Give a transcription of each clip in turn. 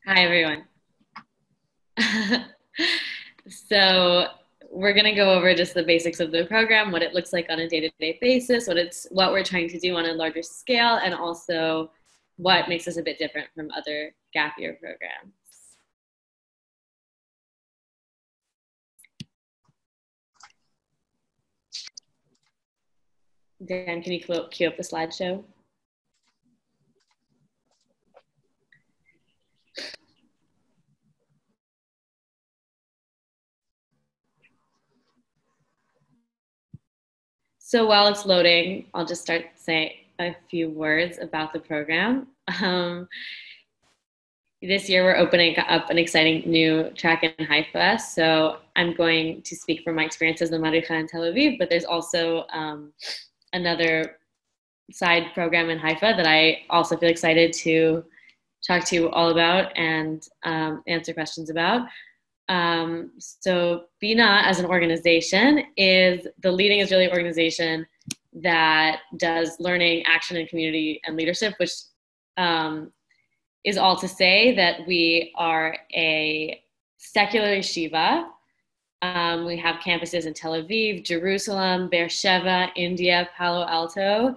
Hi, everyone. So we're going to go over just the basics of the program, what it looks like on a day-to-day basis, what we're trying to do on a larger scale, and also what makes us a bit different from other gap year programs. Dan, can you cue up the slideshow? So while it's loading, I'll just start saying a few words about the program. This year, we're opening up an exciting new track in Haifa. So I'm going to speak from my experiences in Maricha and Tel Aviv, but there's also another side program in Haifa that I also feel excited to talk to you all about and answer questions about. So BINA as an organization is the leading Israeli organization that does learning, action, and community and leadership, which is all to say that we are a secular yeshiva. We have campuses in Tel Aviv, Jerusalem, Beersheba, India, Palo Alto,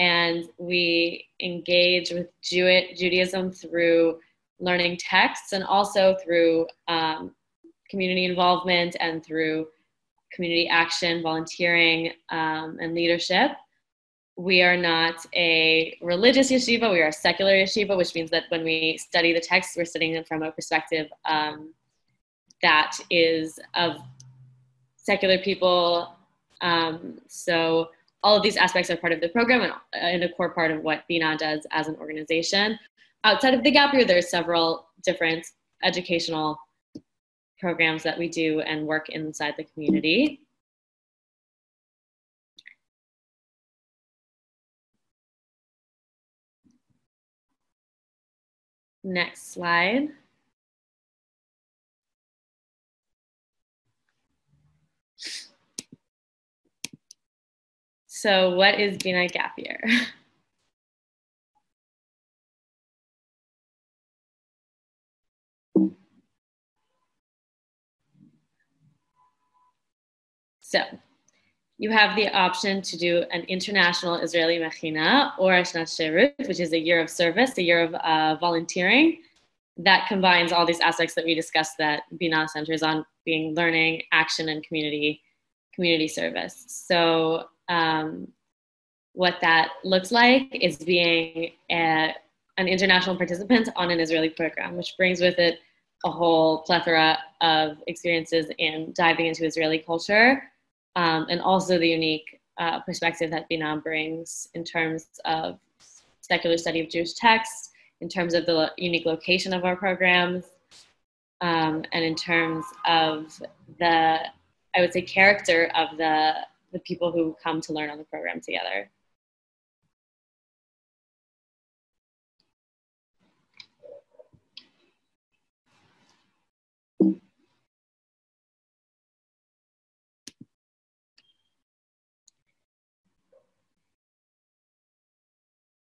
and we engage with Judaism through learning texts and also through community involvement and through community action, volunteering, and leadership. We are not a religious yeshiva, we are a secular yeshiva, which means that when we study the text, we're studying them from a perspective that is of secular people. So all of these aspects are part of the program and a core part of what BINA does as an organization. Outside of the gap year, there's several different educational programs that we do and work inside the community. Next slide. So what is BINA Gap Year? So you have the option to do an international Israeli mechina or a shnat sherut, which is a year of service, a year of volunteering that combines all these aspects that we discussed that BINA centers on, being learning, action, and community service. So what that looks like is being an international participant on an Israeli program, which brings with it a whole plethora of experiences in diving into Israeli culture, and also the unique perspective that BINA brings in terms of secular study of Jewish texts, in terms of the unique location of our programs, and in terms of the, I would say, character of the people who come to learn on the program together.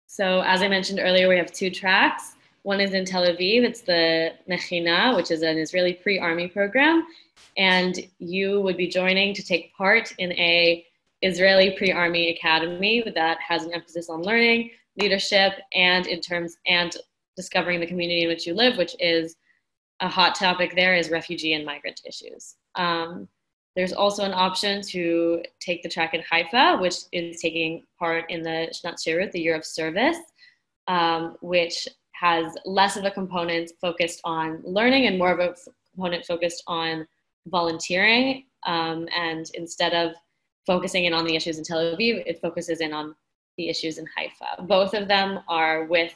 So as I mentioned earlier, we have two tracks. One is in Tel Aviv. It's the Mechina, which is an Israeli pre-army program. And you would be joining to take part in a Israeli pre-army academy that has an emphasis on learning, leadership, and discovering the community in which you live, which is a hot topic there is refugee and migrant issues. There's also an option to take the track in Haifa, which is taking part in the Shnat Shirut, the year of service, which has less of a component focused on learning and more of a component focused on volunteering. And instead of focusing in on the issues in Tel Aviv, it focuses in on the issues in Haifa. Both of them are with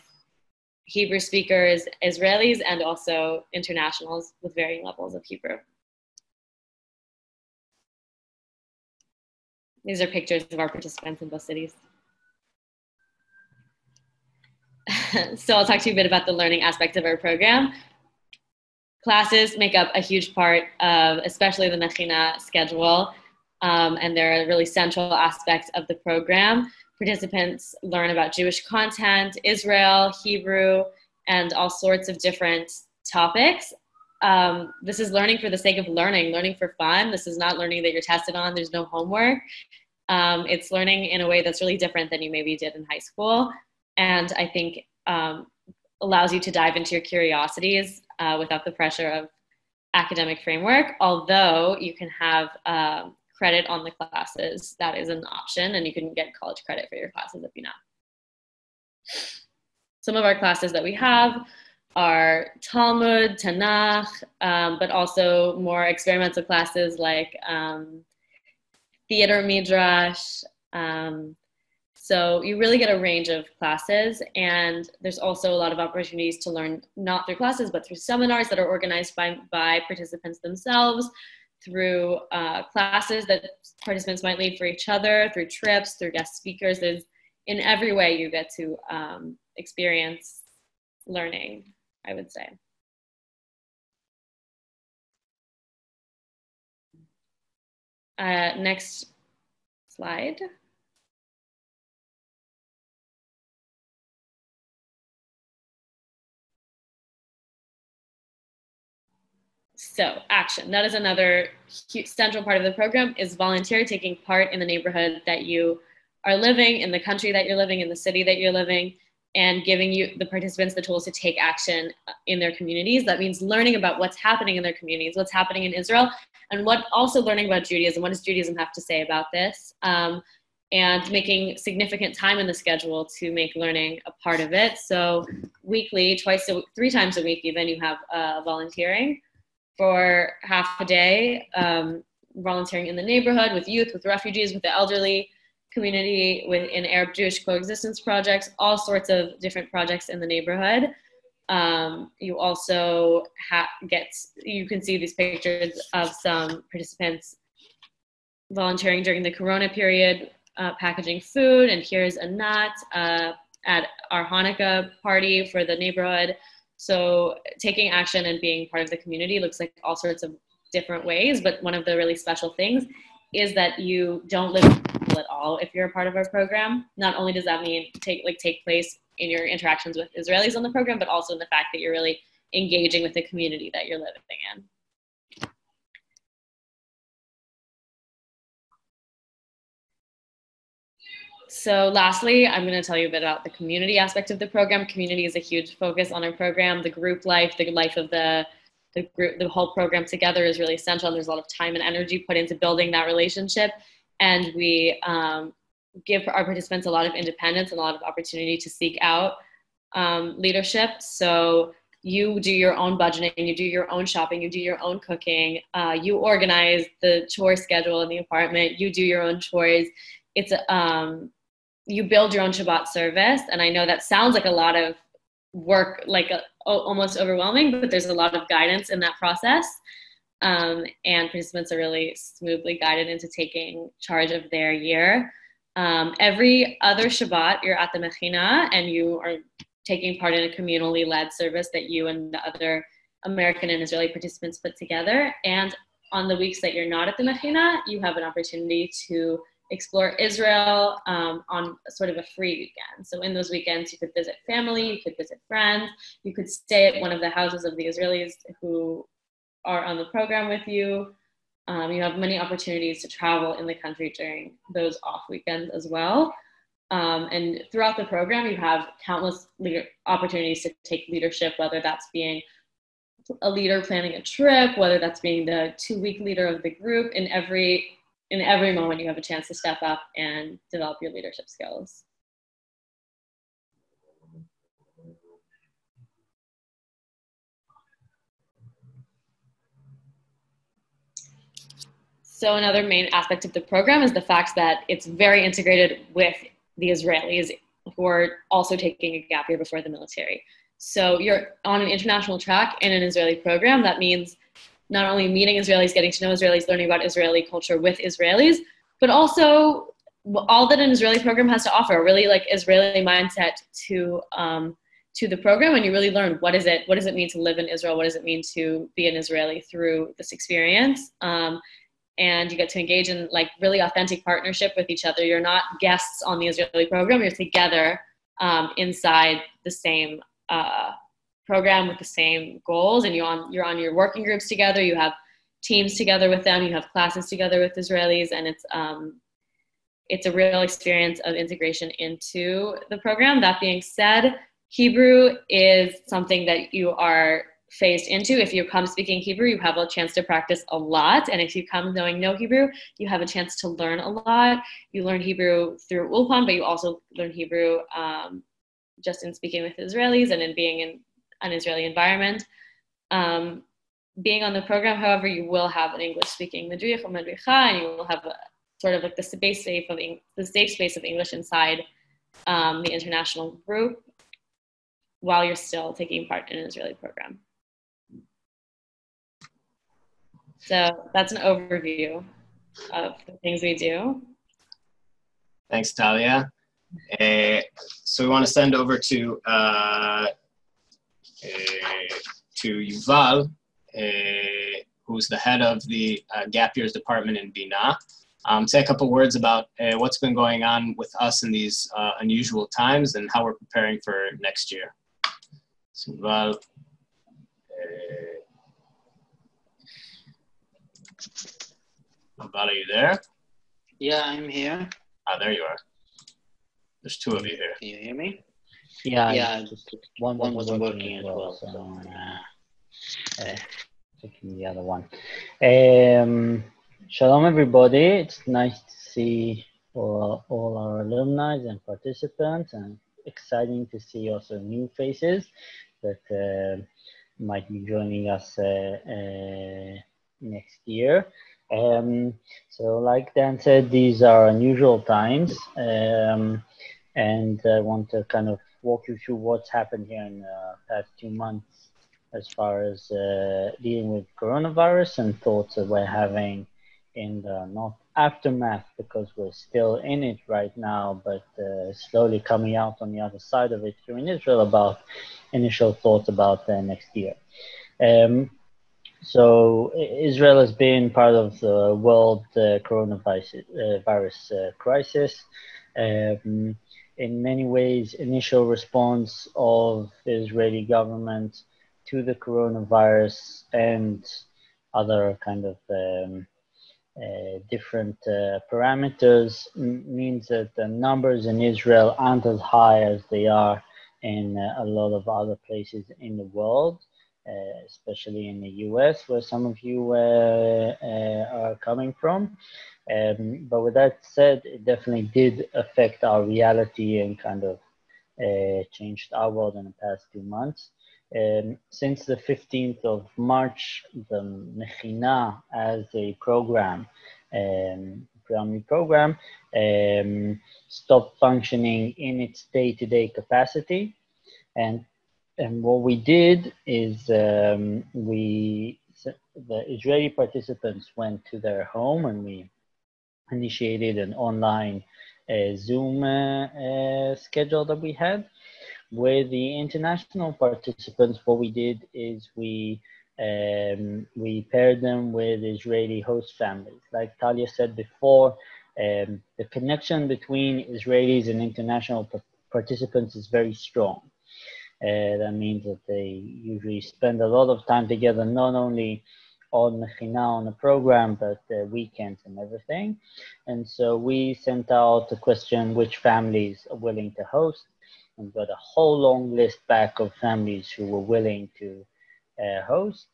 Hebrew speakers, Israelis, and also internationals with varying levels of Hebrew. These are pictures of our participants in both cities. So I'll talk to you a bit about the learning aspects of our program. Classes make up a huge part of, especially the Mechina schedule, and they're a really central aspect of the program. Participants learn about Jewish content, Israel, Hebrew, and all sorts of different topics. This is learning for the sake of learning for fun. This is not learning that you're tested on. There's no homework. It's learning in a way that's really different than you maybe did in high school. And I think allows you to dive into your curiosities without the pressure of academic framework, although you can have credit on the classes. That is an option, and you can get college credit for your classes at BINA. Some of our classes that we have are Talmud, Tanakh, but also more experimental classes like theater midrash. So you really get a range of classes, and there's also a lot of opportunities to learn not through classes, but through seminars that are organized by participants themselves, through classes that participants might lead for each other, through trips, through guest speakers. There's, in every way you get to experience learning, I would say. Next slide. So action, that is another central part of the program, is volunteer, taking part in the neighborhood that you are living, in the country that you're living, in the city that you're living, and giving you, the participants, the tools to take action in their communities. That means learning about what's happening in their communities, what's happening in Israel, and also learning about Judaism. What does Judaism have to say about this? And making significant time in the schedule to make learning a part of it. So weekly, 3 times a week even, you have volunteering for half a day, volunteering in the neighborhood with youth, with refugees, with the elderly community, in Arab-Jewish coexistence projects, all sorts of different projects in the neighborhood. You also you can see these pictures of some participants volunteering during the Corona period, packaging food, and here's a nut at our Hanukkah party for the neighborhood. So taking action and being part of the community looks like all sorts of different ways, but one of the really special things is that you don't live with people at all if you're a part of our program. Not only does that mean take place in your interactions with Israelis on the program, but also in the fact that you're really engaging with the community that you're living in. So lastly, I'm going to tell you a bit about the community aspect of the program. Community is a huge focus on our program. The group life, the life of the group, the whole program together is really essential. And there's a lot of time and energy put into building that relationship. And we give our participants a lot of independence and a lot of opportunity to seek out leadership. So you do your own budgeting, you do your own shopping, you do your own cooking, you organize the chore schedule in the apartment, you do your own chores. It's you build your own Shabbat service. And I know that sounds like a lot of work, like almost overwhelming, but there's a lot of guidance in that process. And participants are really smoothly guided into taking charge of their year. Every other Shabbat, you're at the Mechina and you are taking part in a communally led service that you and the other American and Israeli participants put together. And on the weeks that you're not at the Mechina, you have an opportunity to explore Israel on sort of a free weekend. So in those weekends, you could visit family, you could visit friends, you could stay at one of the houses of the Israelis who are on the program with you. You have many opportunities to travel in the country during those off weekends as well. And throughout the program, you have countless opportunities to take leadership, whether that's being a leader planning a trip, whether that's being the 2-week leader of the group. In every moment, you have a chance to step up and develop your leadership skills. So another main aspect of the program is the fact that it's very integrated with the Israelis who are also taking a gap year before the military. So you're on an international track in an Israeli program. That means not only meeting Israelis, getting to know Israelis, learning about Israeli culture with Israelis, but also all that an Israeli program has to offer, a really like Israeli mindset to the program. And you really learn what does it mean to live in Israel? What does it mean to be an Israeli through this experience? And you get to engage in like really authentic partnership with each other. You're not guests on the Israeli program, you're together inside the same program with the same goals, and you're on your working groups together, you have teams together with them, you have classes together with Israelis, and it's a real experience of integration into the program. That being said, Hebrew is something that you are phased into. If you come speaking Hebrew, you have a chance to practice a lot. And if you come knowing no Hebrew, you have a chance to learn a lot. You learn Hebrew through Ulpan, but you also learn Hebrew just in speaking with Israelis and in being in an Israeli environment. Being on the program, however, you will have an English-speaking madrich or madricha, and you will have sort of like the safe space of English inside the international group while you're still taking part in an Israeli program. So that's an overview of the things we do. Thanks, Talia. So we want to send over to Yuval, who's the head of the Gap Years department in BINA. Say a couple words about what's been going on with us in these unusual times and how we're preparing for next year. So Yuval, are you there? Yeah, I'm here. Ah, there you are. There's two of you here. Can you hear me? Yeah, Just one wasn't working as well. So taking the other one. Shalom, everybody. It's nice to see all our alumni and participants, and exciting to see also new faces that might be joining us next year. So like Dan said, these are unusual times, and I want to kind of walk you through what's happened here in the past 2 months as far as dealing with coronavirus and thoughts that we're having in the not aftermath, because we're still in it right now, but slowly coming out on the other side of it here in Israel, about initial thoughts about next year. So Israel has been part of the world coronavirus crisis. In many ways, initial response of the Israeli government to the coronavirus and other kind of different parameters means that the numbers in Israel aren't as high as they are in a lot of other places in the world. Especially in the US, where some of you are coming from. But with that said, it definitely did affect our reality and kind of changed our world in the past 2 months. Since the 15th of March, the Mechina as a program, pre-army program, stopped functioning in its day-to-day capacity. And what we did is the Israeli participants went to their home, and we initiated an online Zoom schedule that we had. With the international participants, what we did is we paired them with Israeli host families. Like Talia said before, the connection between Israelis and international participants is very strong. That means that they usually spend a lot of time together, not only on Mechina, on the program, but weekends and everything. And so we sent out a question, which families are willing to host, and got a whole long list back of families who were willing to host.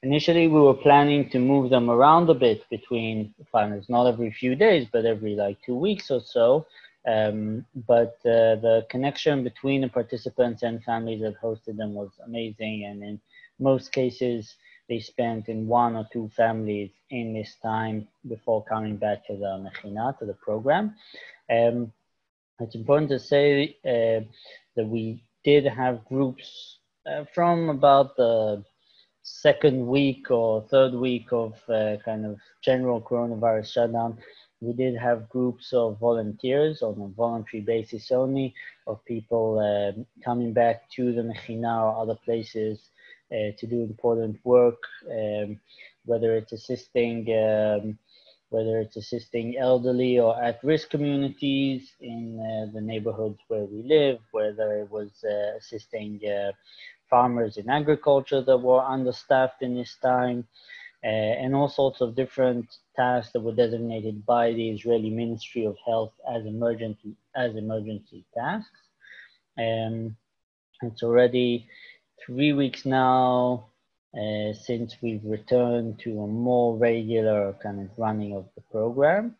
Initially, we were planning to move them around a bit between families, not every few days, but every like 2 weeks or so. But the connection between the participants and families that hosted them was amazing. And in most cases, they spent in 1 or 2 families in this time before coming back to the Mechina, to the program. It's important to say that we did have groups from about the 2nd week or 3rd week of kind of general coronavirus shutdown. We did have groups of volunteers on a voluntary basis only, of people coming back to the Mechina or other places to do important work, whether it's assisting elderly or at-risk communities in the neighborhoods where we live, whether it was assisting farmers in agriculture that were understaffed in this time, and all sorts of different tasks that were designated by the Israeli Ministry of Health as emergency tasks. It's already 3 weeks now since we've returned to a more regular kind of running of the program.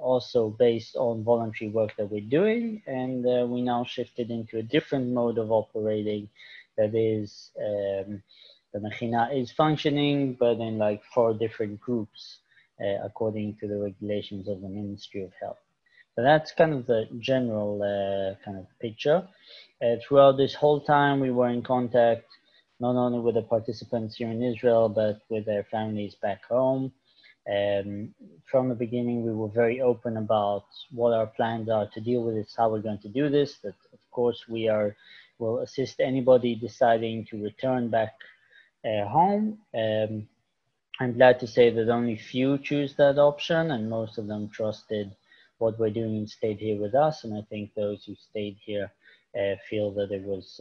Also based on voluntary work that we're doing, and we now shifted into a different mode of operating, that is the Mechina is functioning, but in like 4 different groups according to the regulations of the Ministry of Health. So that's kind of the general kind of picture. Throughout this whole time, we were in contact not only with the participants here in Israel, but with their families back home. From the beginning, we were very open about what our plans are to deal with this, how we're going to do this. That of course will assist anybody deciding to return back home. I'm glad to say that only few choose that option, and most of them trusted what we're doing and stayed here with us. And I think those who stayed here feel that it was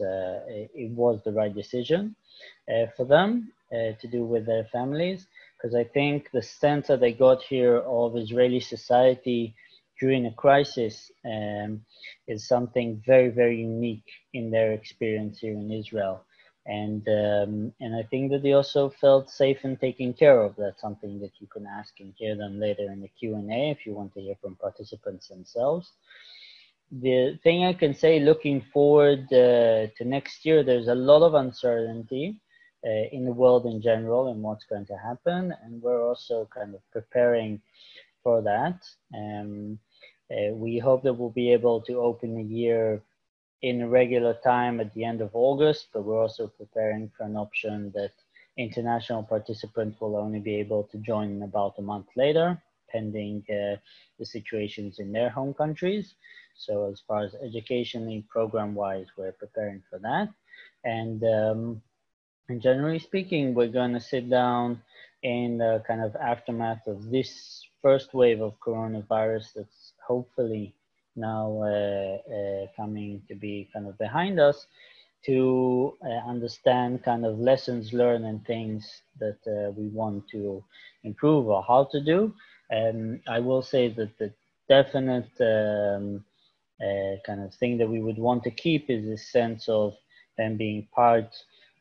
the right decision for them to do with their families. Because I think the sense that they got here of Israeli society during a crisis is something very, very unique in their experience here in Israel. And I think that they also felt safe and taken care of. That's something that you can ask and hear them later in the Q&A if you want to hear from participants themselves. The thing I can say looking forward to next year, there's a lot of uncertainty in the world in general and what's going to happen, and we're also kind of preparing for that. We hope that we'll be able to open the year in a regular time at the end of August, but we're also preparing for an option that international participants will only be able to join about a month later, pending the situations in their home countries. So as far as educationally, program-wise, we're preparing for that. And generally speaking, we're going to sit down in the kind of aftermath of this first wave of coronavirus that's hopefully now coming to be kind of behind us, to understand kind of lessons learned and things that we want to improve or how to do. I will say that the definite kind of thing that we would want to keep is this sense of them being part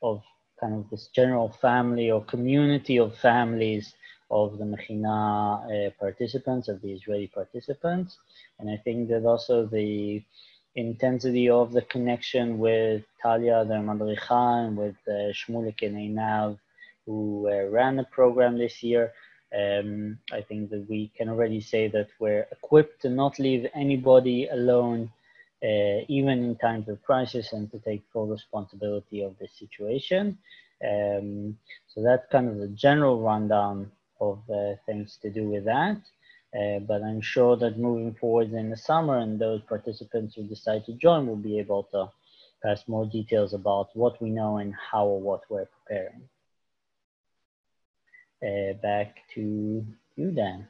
of kind of this general family or community of families of the Mechina participants, of the Israeli participants. And I think that also the intensity of the connection with Talia, the Madricha, and with Shmulik and Einav, who ran the program this year. I think that we can already say that we're equipped to not leave anybody alone, even in times of crisis, and to take full responsibility of the situation. So that's kind of the general rundown of things to do with that. But I'm sure that moving forward in the summer, and those participants who decide to join will be able to pass more details about what we know and how or what we're preparing. Back to you, Dan.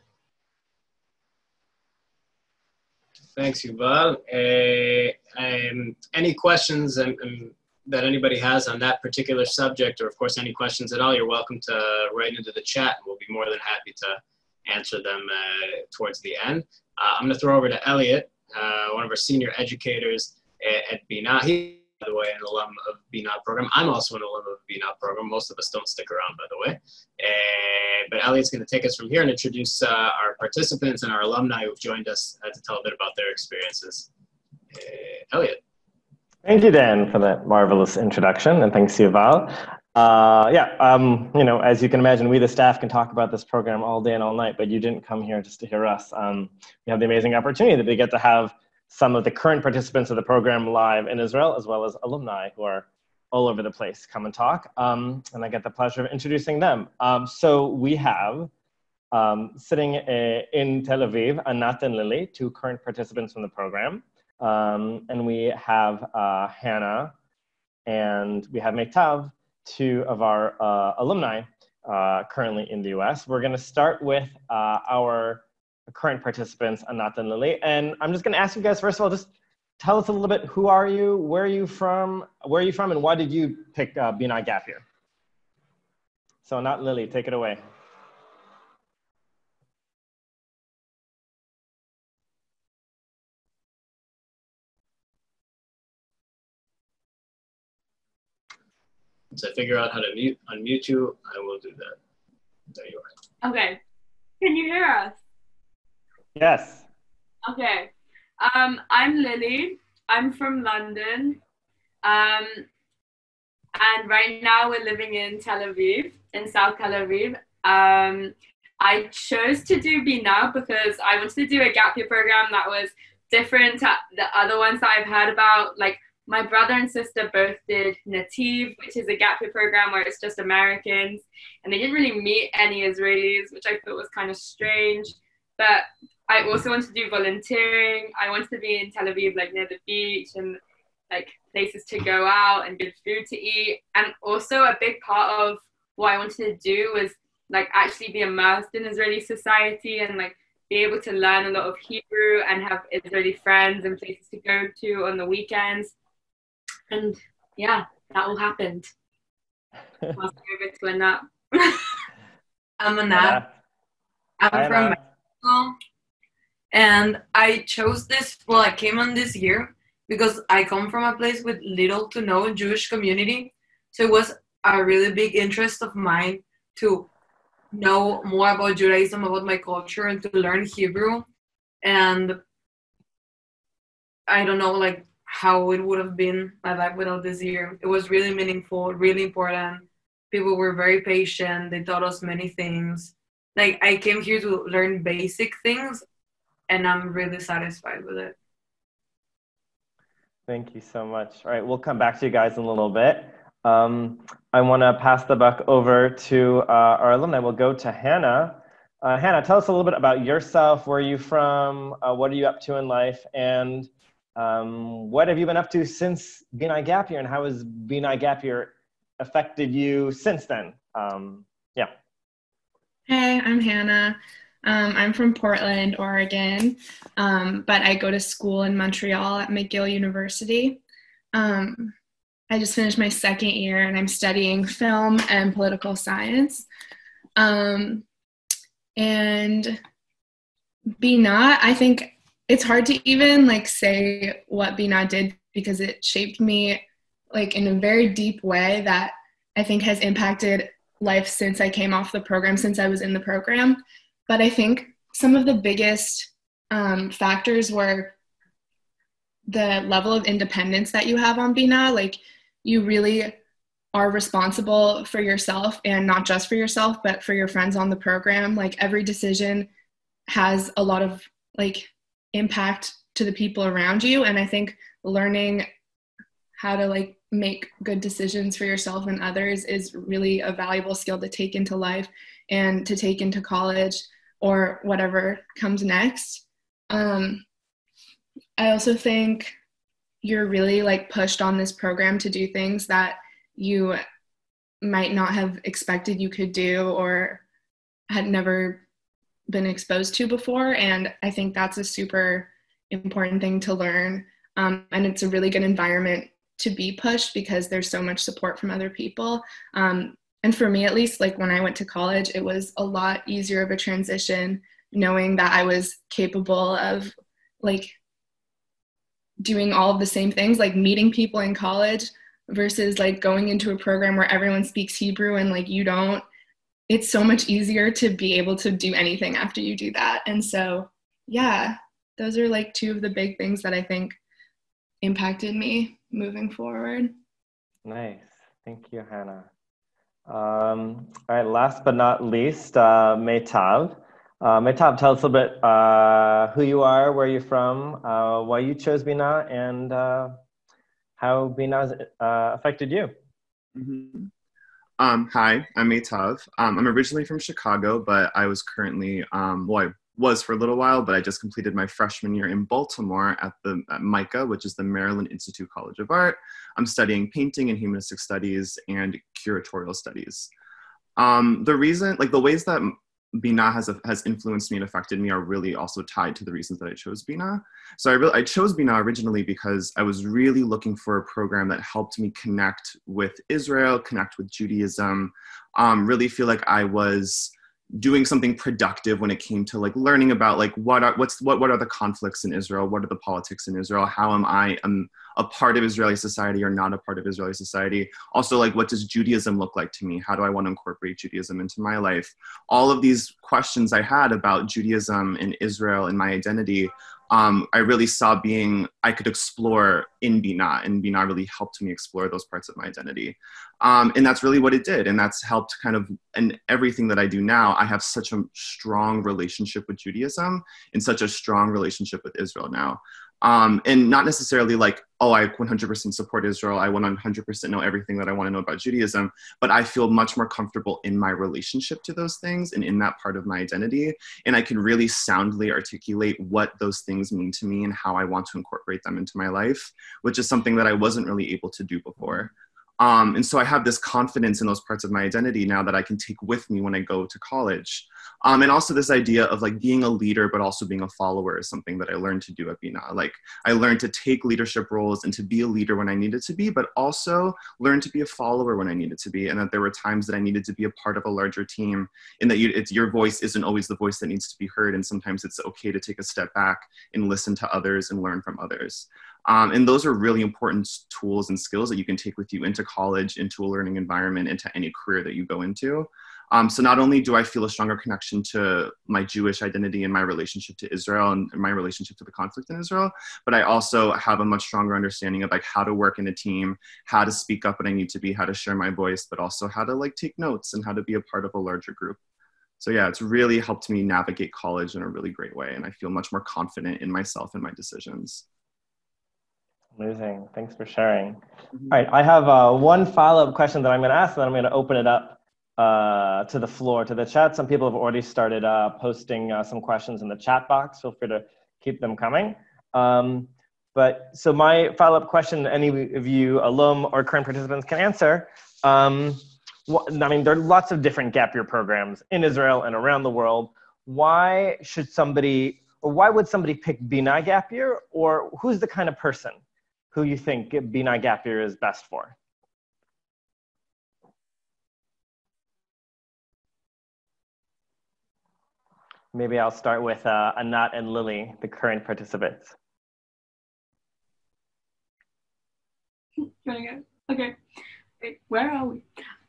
Thanks, Yuval. Any questions that anybody has on that particular subject, or of course any questions at all, you're welcome to write into the chat. We'll be more than happy to answer them towards the end. I'm going to throw over to Elliot, one of our senior educators at BINA. He, by the way, an alum of BINA program. I'm also an alum of BINA program. Most of us don't stick around, by the way. But Elliot's going to take us from here and introduce our participants and our alumni who've joined us to tell a bit about their experiences. Elliot. Thank you, Dan, for that marvelous introduction, and thanks, Yuval. You know, as you can imagine, we the staff can talk about this program all day and all night, but you didn't come here just to hear us. We have the amazing opportunity that we get to have some of the current participants of the program live in Israel, as well as alumni who are all over the place come and talk. And I get the pleasure of introducing them. So we have sitting in Tel Aviv, Anat and Lily, 2 current participants from the program. And we have Hannah and we have Meitav, 2 of our alumni currently in the US. We're going to start with our current participants, Anat and Lily. And I'm just going to ask you guys, first of all, just tell us a little bit, who are you, where are you from, and why did you pick BINA Gap Year? So not Lily, take it away. Once I figure out how to unmute you, I will do that. There you are. Okay. Can you hear us? Yes. Okay. I'm Lily. I'm from London. And right now we're living in Tel Aviv, in South Tel Aviv. I chose to do BINA because I wanted to do a gap year program that was different to the other ones that I've heard about. Like, my brother and sister both did Nativ, which is a gap year program where it's just Americans, and they didn't really meet any Israelis, which I thought was kind of strange. But I also wanted to do volunteering. I wanted to be in Tel Aviv, like near the beach and like places to go out and good food to eat. And also a big part of what I wanted to do was like actually be immersed in Israeli society and like be able to learn a lot of Hebrew and have Israeli friends and places to go to on the weekends. And yeah, that all happened. Passing over to Anat. I'm Anat. I'm from Mexico. And I chose this, well, I came on this year because I come from a place with little to no Jewish community. So it was a really big interest of mine to know more about Judaism, about my culture, and to learn Hebrew. And I don't know, like, how it would have been my life without this year. It was really meaningful, really important. People were very patient. They taught us many things. Like, I came here to learn basic things, and I'm really satisfied with it. Thank you so much. All right, we'll come back to you guys in a little bit. I want to pass the buck over to our alumni. We'll go to Hannah. Hannah, tell us a little bit about yourself. Where are you from? What are you up to in life? And what have you been up to since BINA Gap Year? And how has BINA Gap Year affected you since then? Yeah. Hey, I'm Hannah. I'm from Portland, Oregon, but I go to school in Montreal at McGill University. I just finished my second year and I'm studying film and political science. And BINA, I think it's hard to even like say what BINA did because it shaped me like in a very deep way that I think has impacted life since I came off the program, since I was in the program. But I think some of the biggest factors were the level of independence that you have on BINA. Like, you really are responsible for yourself, and not just for yourself, but for your friends on the program. Like, every decision has a lot of like impact to the people around you. And I think learning how to like make good decisions for yourself and others is really a valuable skill to take into life and to take into college or whatever comes next. I also think you're really like pushed on this program to do things that you might not have expected you could do or had never been exposed to before. And I think that's a super important thing to learn. And it's a really good environment to be pushed because there's so much support from other people. And for me, at least, like when I went to college, it was a lot easier of a transition knowing that I was capable of like doing all of the same things, like meeting people in college versus like going into a program where everyone speaks Hebrew and like you don't. It's so much easier to be able to do anything after you do that. And so, yeah, those are like two of the big things that I think impacted me moving forward. Nice. Thank you, Hannah. All right, last but not least, Meitav. Meitav, tell us a little bit who you are, where you're from, why you chose BINA, and how BINA has affected you. Mm-hmm. Hi, I'm Meitav. I'm originally from Chicago, but I was currently, I was for a little while, but I just completed my freshman year in Baltimore at MICA, which is the Maryland Institute College of Art. I'm studying painting and humanistic studies and curatorial studies. The reason, like the ways that BINA has influenced me and affected me are really also tied to the reasons that I chose BINA. So I chose BINA originally because I was really looking for a program that helped me connect with Israel, connect with Judaism, really feel like I was doing something productive when it came to like learning about like what are the conflicts in Israel, what are the politics in Israel, how am I a part of Israeli society or not a part of Israeli society. Also, like, what does Judaism look like to me? How do I want to incorporate Judaism into my life? All of these questions I had about Judaism in Israel and my identity, I really saw I could explore in BINA, and BINA really helped me explore those parts of my identity. And that's really what it did. And that's helped kind of, and everything that I do now, I have such a strong relationship with Judaism and such a strong relationship with Israel now. And not necessarily like, oh, I 100% support Israel, I 100% know everything that I want to know about Judaism, but I feel much more comfortable in my relationship to those things and in that part of my identity. And I can really soundly articulate what those things mean to me and how I want to incorporate them into my life, which is something that I wasn't really able to do before. And so I have this confidence in those parts of my identity now that I can take with me when I go to college. And also this idea of like being a leader, but also being a follower is something that I learned to do at BINA. Like I learned to take leadership roles and to be a leader when I needed to be, but also learn to be a follower when I needed to be. And that there were times that I needed to be a part of a larger team, and that your voice isn't always the voice that needs to be heard. And sometimes it's okay to take a step back and listen to others and learn from others. And those are really important tools and skills that you can take with you into college, into a learning environment, into any career that you go into. So not only do I feel a stronger connection to my Jewish identity and my relationship to Israel and my relationship to the conflict in Israel, but I also have a much stronger understanding of like how to work in a team, how to speak up when I need to be, how to share my voice, but also how to like take notes and how to be a part of a larger group. So yeah, it's really helped me navigate college in a really great way. And I feel much more confident in myself and my decisions. Amazing. Thanks for sharing. All right, I have one follow-up question that I'm going to ask, and then I'm going to open it up to the floor, to the chat. Some people have already started posting some questions in the chat box. Feel free to keep them coming. But so my follow-up question, any of you alum or current participants can answer. I mean, there are lots of different gap year programs in Israel and around the world. Why would somebody pick BINA Gap Year, or who's the kind of person who you think BINA Gap Year is best for? Maybe I'll start with Anat and Lily, the current participants. You wanna go? Okay. Wait, where are we?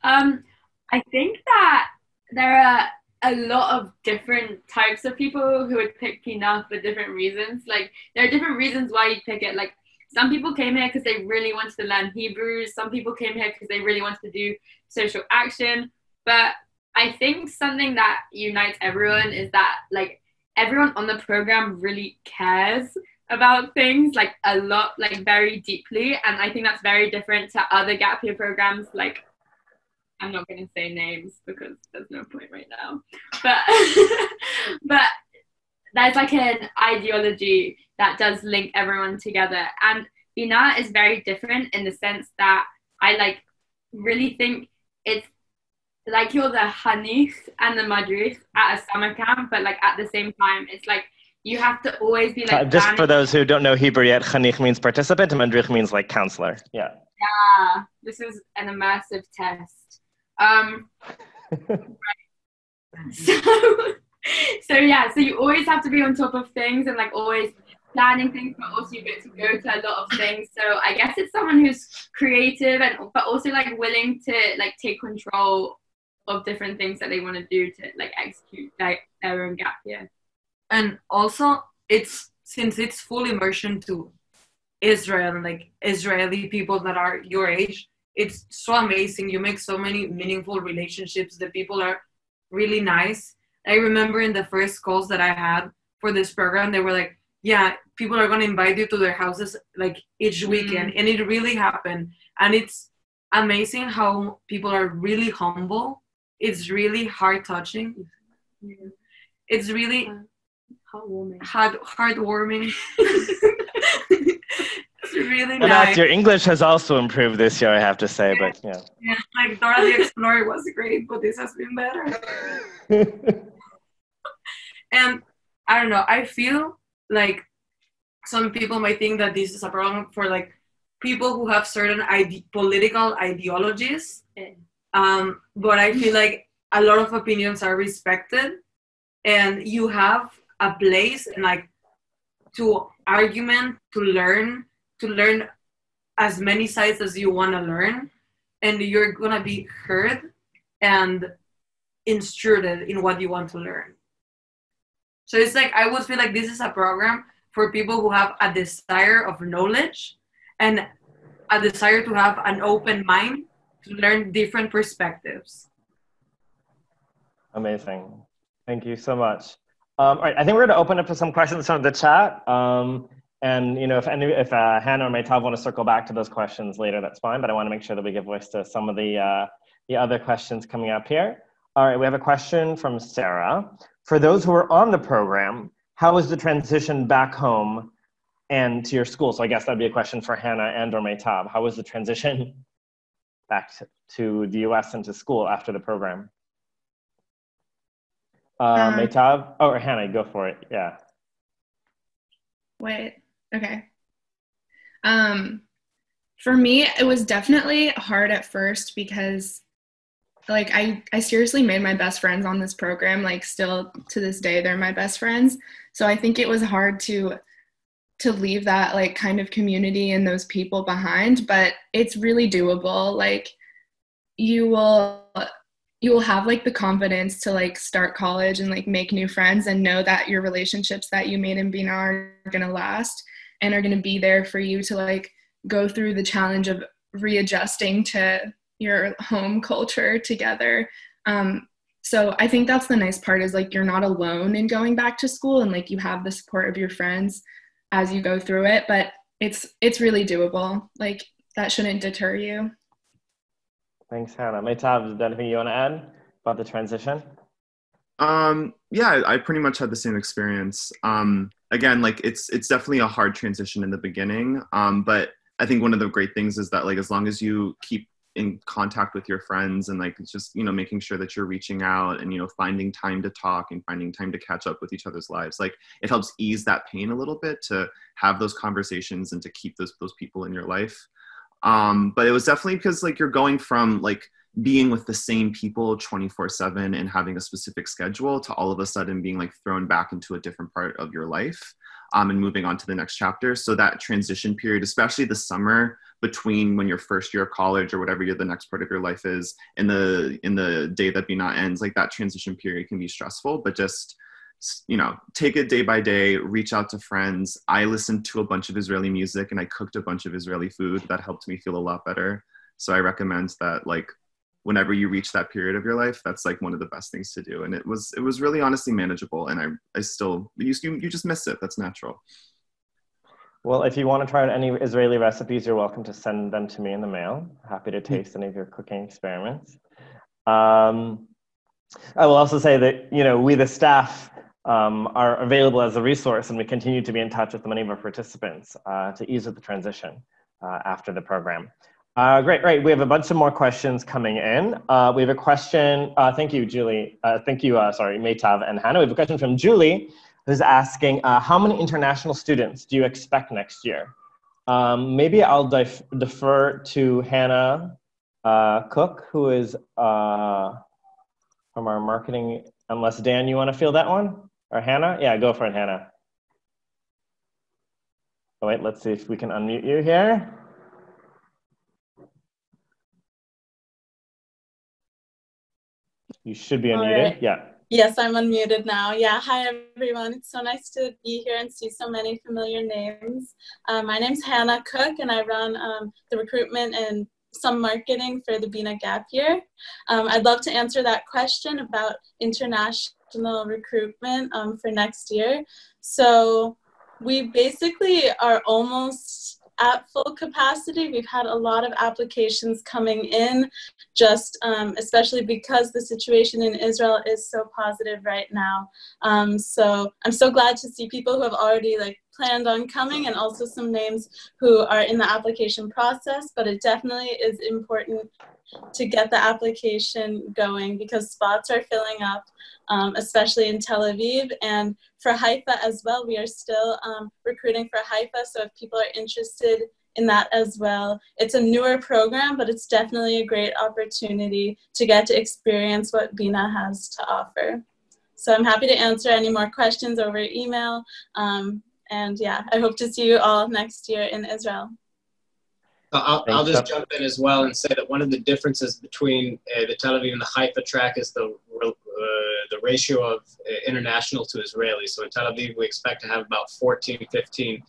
I think that there are a lot of different types of people who would pick BINA for different reasons. Like, there are different reasons why you'd pick it. Like, some people came here because they really wanted to learn Hebrew. Some people came here because they really wanted to do social action. But I think something that unites everyone is that like everyone on the program really cares about things like a lot, like very deeply. And I think that's very different to other gap year programs. Like, I'm not going to say names because there's no point right now. But there's like an ideology that does link everyone together. And BINA is very different in the sense that I like really think it's like you're the hanich and the madrich at a summer camp, but like at the same time, it's like you have to always be like. Just for those who don't know Hebrew yet, hanich means participant, and madrich means like counselor. Yeah. Yeah, this is an immersive test. So yeah, so you always have to be on top of things and like always planning things, but also you get to go to a lot of things. So I guess it's someone who's creative but also like willing to like take control of different things that they want to do to like execute like their own gap year. And also since it's full immersion to Israel and like Israeli people that are your age, it's so amazing. You make so many meaningful relationships. The people are really nice. I remember in the first calls that I had for this program, they were like, yeah, people are going to invite you to their houses like each weekend. And it really happened. And it's amazing how people are really humble. It's really heart-touching. Yeah. It's really heartwarming. It's really and nice. Your English has also improved this year, I have to say, but yeah. Yeah, like Dora the Explorer was great, but this has been better. And I don't know, I feel like some people might think that this is a problem for like people who have certain political ideologies. But I feel like a lot of opinions are respected, and you have a place and like to argument, to learn as many sides as you want to learn, and you're gonna be heard and instructed in what you want to learn. So it's like I would feel like this is a program for people who have a desire of knowledge and a desire to have an open mind to learn different perspectives. Amazing. Thank you so much. All right, I think we're going to open up to some questions from the chat. And if Hannah or Maytav want to circle back to those questions later, that's fine. But I want to make sure that we give voice to some of the other questions coming up here. All right, we have a question from Sarah. For those who are on the program, how is the transition back home and to your school? So I guess that'd be a question for Hannah and or Maytav. How was the transition back to the US and to school after the program? Maytav, or Hannah, go for it, yeah. Wait, okay. For me, it was definitely hard at first because like I seriously made my best friends on this program. Like still to this day, they're my best friends. So I think it was hard to leave that like kind of community and those people behind, but it's really doable. Like you will have like the confidence to like start college and like make new friends and know that your relationships that you made in BINA are going to last and are going to be there for you to like go through the challenge of readjusting to your home culture together. So I think that's the nice part is like you're not alone in going back to school and like you have the support of your friends as you go through it, but it's really doable. Like that shouldn't deter you. Thanks, Hannah. Maytav, is there anything you want to add about the transition? Yeah, I pretty much had the same experience. Again, like it's definitely a hard transition in the beginning. But I think one of the great things is that like as long as you keep in contact with your friends and like just making sure that you're reaching out and finding time to talk and finding time to catch up with each other's lives, like it helps ease that pain a little bit to have those conversations and to keep those people in your life. But it was definitely because like you're going from like being with the same people 24/7 and having a specific schedule to all of a sudden being like thrown back into a different part of your life, and moving on to the next chapter. So that transition period, especially the summer between when you're first year of college or whatever the next part of your life is, in the day that BINA ends, like that transition period can be stressful, but just take it day by day, reach out to friends. I listened to a bunch of Israeli music and I cooked a bunch of Israeli food that helped me feel a lot better. So I recommend that like whenever you reach that period of your life, that's like one of the best things to do. And it was really honestly manageable. And I still, you just miss it. That's natural. Well, if you want to try out any Israeli recipes, you're welcome to send them to me in the mail. Happy to taste any of your cooking experiments. I will also say that, we, the staff, are available as a resource, and we continue to be in touch with many of our participants to ease with the transition after the program. Great. We have a bunch of more questions coming in. We have a question. Thank you, Julie. Thank you, Maytav and Hannah. We have a question from Julie, who's asking, how many international students do you expect next year? Maybe I'll defer to Hannah Cook, who is from our marketing, unless Dan, you want to field that one? Or Hannah? Yeah, go for it, Hannah. Oh, wait, let's see if we can unmute you here. You should be unmuted. Right. Yeah. Yes, I'm unmuted now. Yeah, hi everyone. It's so nice to be here and see so many familiar names. My name's Hannah Cook, and I run the recruitment and some marketing for the BINA Gap Year. I'd love to answer that question about international recruitment for next year. So we basically are almost at full capacity. We've had a lot of applications coming in, just especially because the situation in Israel is so positive right now. So I'm so glad to see people who have already planned on coming, and also some names who are in the application process, but it definitely is important to get the application going because spots are filling up, especially in Tel Aviv. And for Haifa as well, we are still recruiting for Haifa. So if people are interested in that as well, it's a newer program, but it's definitely a great opportunity to get to experience what BINA has to offer. So I'm happy to answer any more questions over email. And yeah, I hope to see you all next year in Israel. I'll just jump in as well and say that one of the differences between the Tel Aviv and the Haifa track is the ratio of international to Israeli. So in Tel Aviv, we expect to have about 14, 15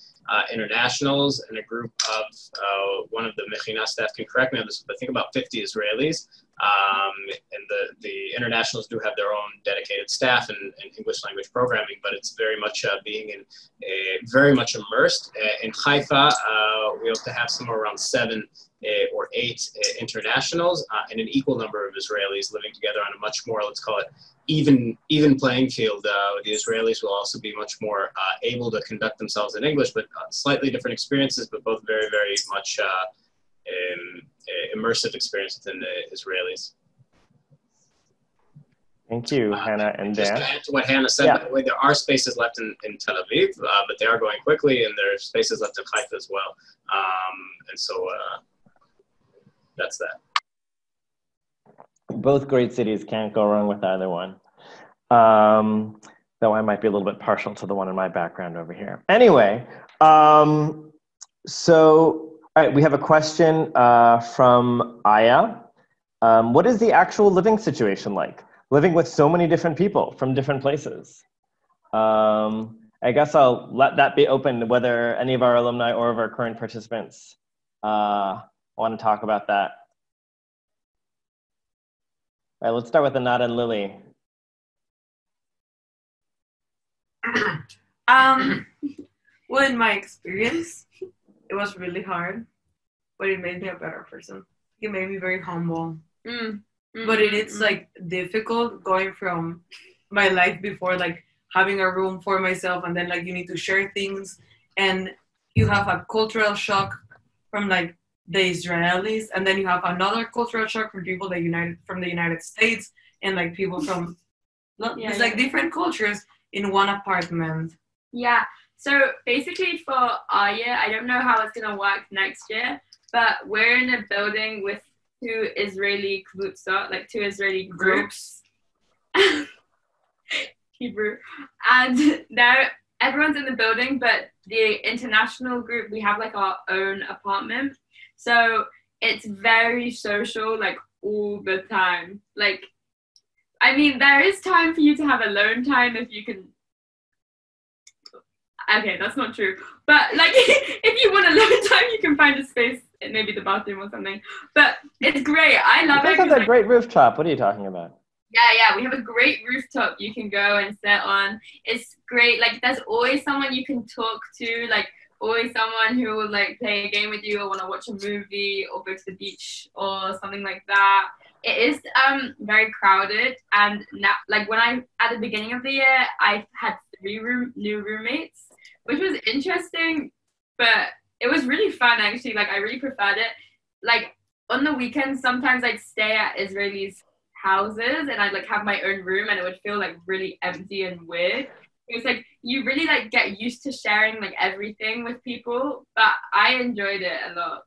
internationals and a group of, one of the Mechina staff can correct me on this, but I think about 50 Israelis. And the internationals do have their own dedicated staff and English language programming, but it's very much very much immersed. In Haifa, we hope to have somewhere around 7 or 8 internationals and an equal number of Israelis living together on a much more, let's call it, even playing field. The Israelis will also be much more able to conduct themselves in English, but slightly different experiences, but both very, very much immersive experience within the Israelis. Thank you, Hannah and Dan. Just to add to what Hannah said, by the way, there are spaces left in Tel Aviv, but they are going quickly, and there are spaces left in Haifa as well. And so that's that. Both great cities, can't go wrong with either one. Though I might be a little bit partial to the one in my background over here. Anyway, so all right, we have a question from Aya. What is the actual living situation like? Living with so many different people from different places. I guess I'll let that be open whether any of our alumni or of our current participants want to talk about that. All right, let's start with Anat and Lily. Well, in my experience, it was really hard, but it made me a better person. It made me very humble. But it's like difficult going from my life before, like having a room for myself, and then like you need to share things, and you have a cultural shock from like the Israelis, and then you have another cultural shock from people from the United States, and like people from like different cultures in one apartment. Yeah. So basically for our year, I don't know how it's gonna work next year, but we're in a building with 2 Israeli kvutzot, like 2 Israeli groups. Hebrew. And everyone's in the building, but the international group, we have like our own apartment. So it's very social, like all the time. Like, I mean, there is time for you to have alone time if you can. Okay, that's not true. But like, if you want alone time, you can find a space, maybe the bathroom or something. But it's great. I love it. You guys have that great rooftop. What are you talking about? Yeah, we have a great rooftop you can go and sit on. It's great. Like, there's always someone you can talk to. Like, always someone who will like play a game with you or want to watch a movie or go to the beach or something like that. It is very crowded, and now, like when at the beginning of the year, I had 3 new roommates, which was interesting, but it was really fun actually. Like I really preferred it. Like on the weekends, sometimes I'd stay at Israelis' houses and I'd like have my own room, and it would feel like really empty and weird. It was like you really like get used to sharing like everything with people, but I enjoyed it a lot.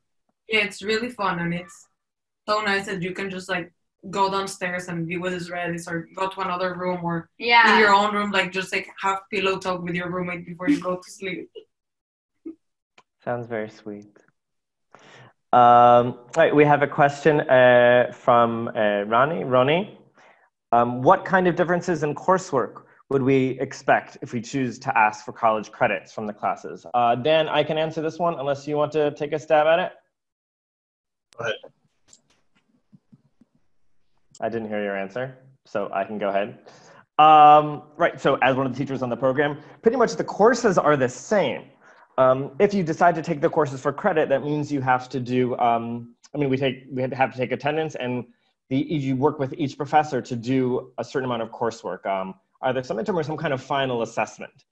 Yeah, it's really fun, and it's so nice that you can just like go downstairs and be with Israelis, or go to another room, or in your own room, like just like have pillow talk with your roommate before you go to sleep. Sounds very sweet. All right, we have a question from Ronnie. What kind of differences in coursework would we expect if we choose to ask for college credits from the classes? Dan, I can answer this one unless you want to take a stab at it. Go ahead. I didn't hear your answer, so I can go ahead. Right, so as one of the teachers on the program, pretty much the courses are the same. If you decide to take the courses for credit, that means you have to do, we have to take attendance, and you work with each professor to do a certain amount of coursework, either some midterm or some kind of final assessment.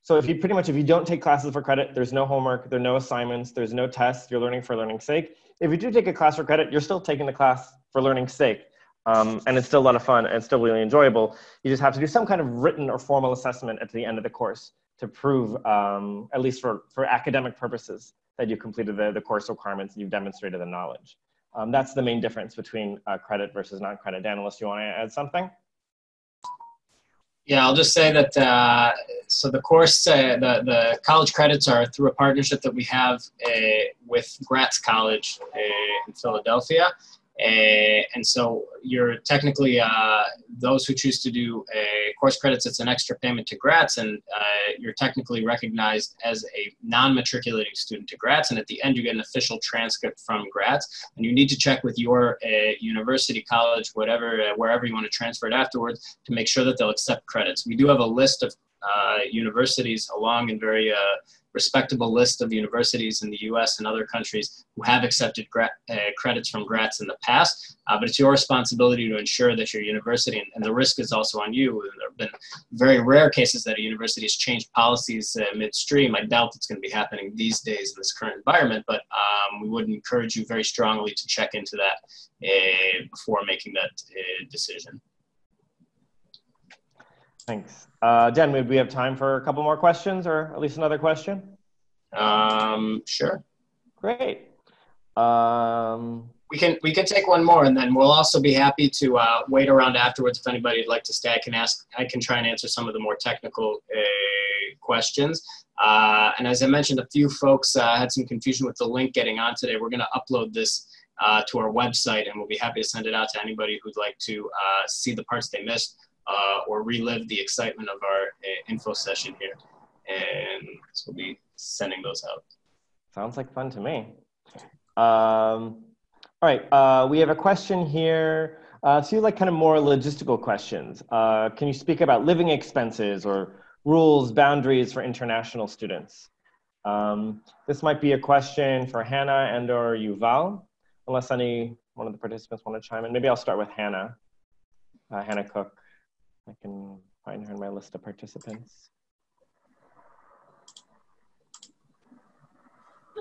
So if you don't take classes for credit, there's no homework, there are no assignments, there's no tests, you're learning for learning's sake. If you do take a class for credit, you're still taking the class for learning's sake. And it's still a lot of fun and it's still really enjoyable. You just have to do some kind of written or formal assessment at the end of the course to prove, at least for academic purposes, that you completed the course requirements and you've demonstrated the knowledge. That's the main difference between credit versus non-credit. Dan, unless you want to add something? Yeah, I'll just say that, so the course, the college credits are through a partnership that we have with Gratz College in Philadelphia. And so you're technically, those who choose to do course credits, it's an extra payment to Gratz, and you're technically recognized as a non-matriculating student to Gratz, and at the end you get an official transcript from Gratz, and you need to check with your university, college, whatever, wherever you want to transfer it afterwards to make sure that they'll accept credits. We do have a list of universities, a long and very respectable list of universities in the US and other countries who have accepted credits from Gratz in the past, but it's your responsibility to ensure that your university, and the risk is also on you, and there have been very rare cases that a university has changed policies midstream. I doubt it's going to be happening these days in this current environment, but we would encourage you very strongly to check into that before making that decision. Thanks. Jen, would we have time for a couple more questions, or at least another question? Sure. Great. We can take one more, and then we'll also be happy to wait around afterwards if anybody would like to stay. I can try and answer some of the more technical questions. And as I mentioned, a few folks had some confusion with the link getting on today. We're going to upload this to our website, and we'll be happy to send it out to anybody who'd like to see the parts they missed. Or relive the excitement of our info session here. And so we'll be sending those out. Sounds like fun to me. All right, we have a question here. A few like kind of more logistical questions. Can you speak about living expenses or rules, boundaries for international students? This might be a question for Hannah and or Yuval, unless any one of the participants want to chime in. Maybe I'll start with Hannah, Hannah Cook. I can find her in my list of participants.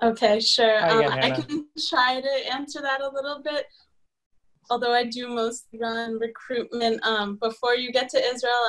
Okay, sure. Again, I can try to answer that a little bit. Although I do mostly run recruitment. Before you get to Israel,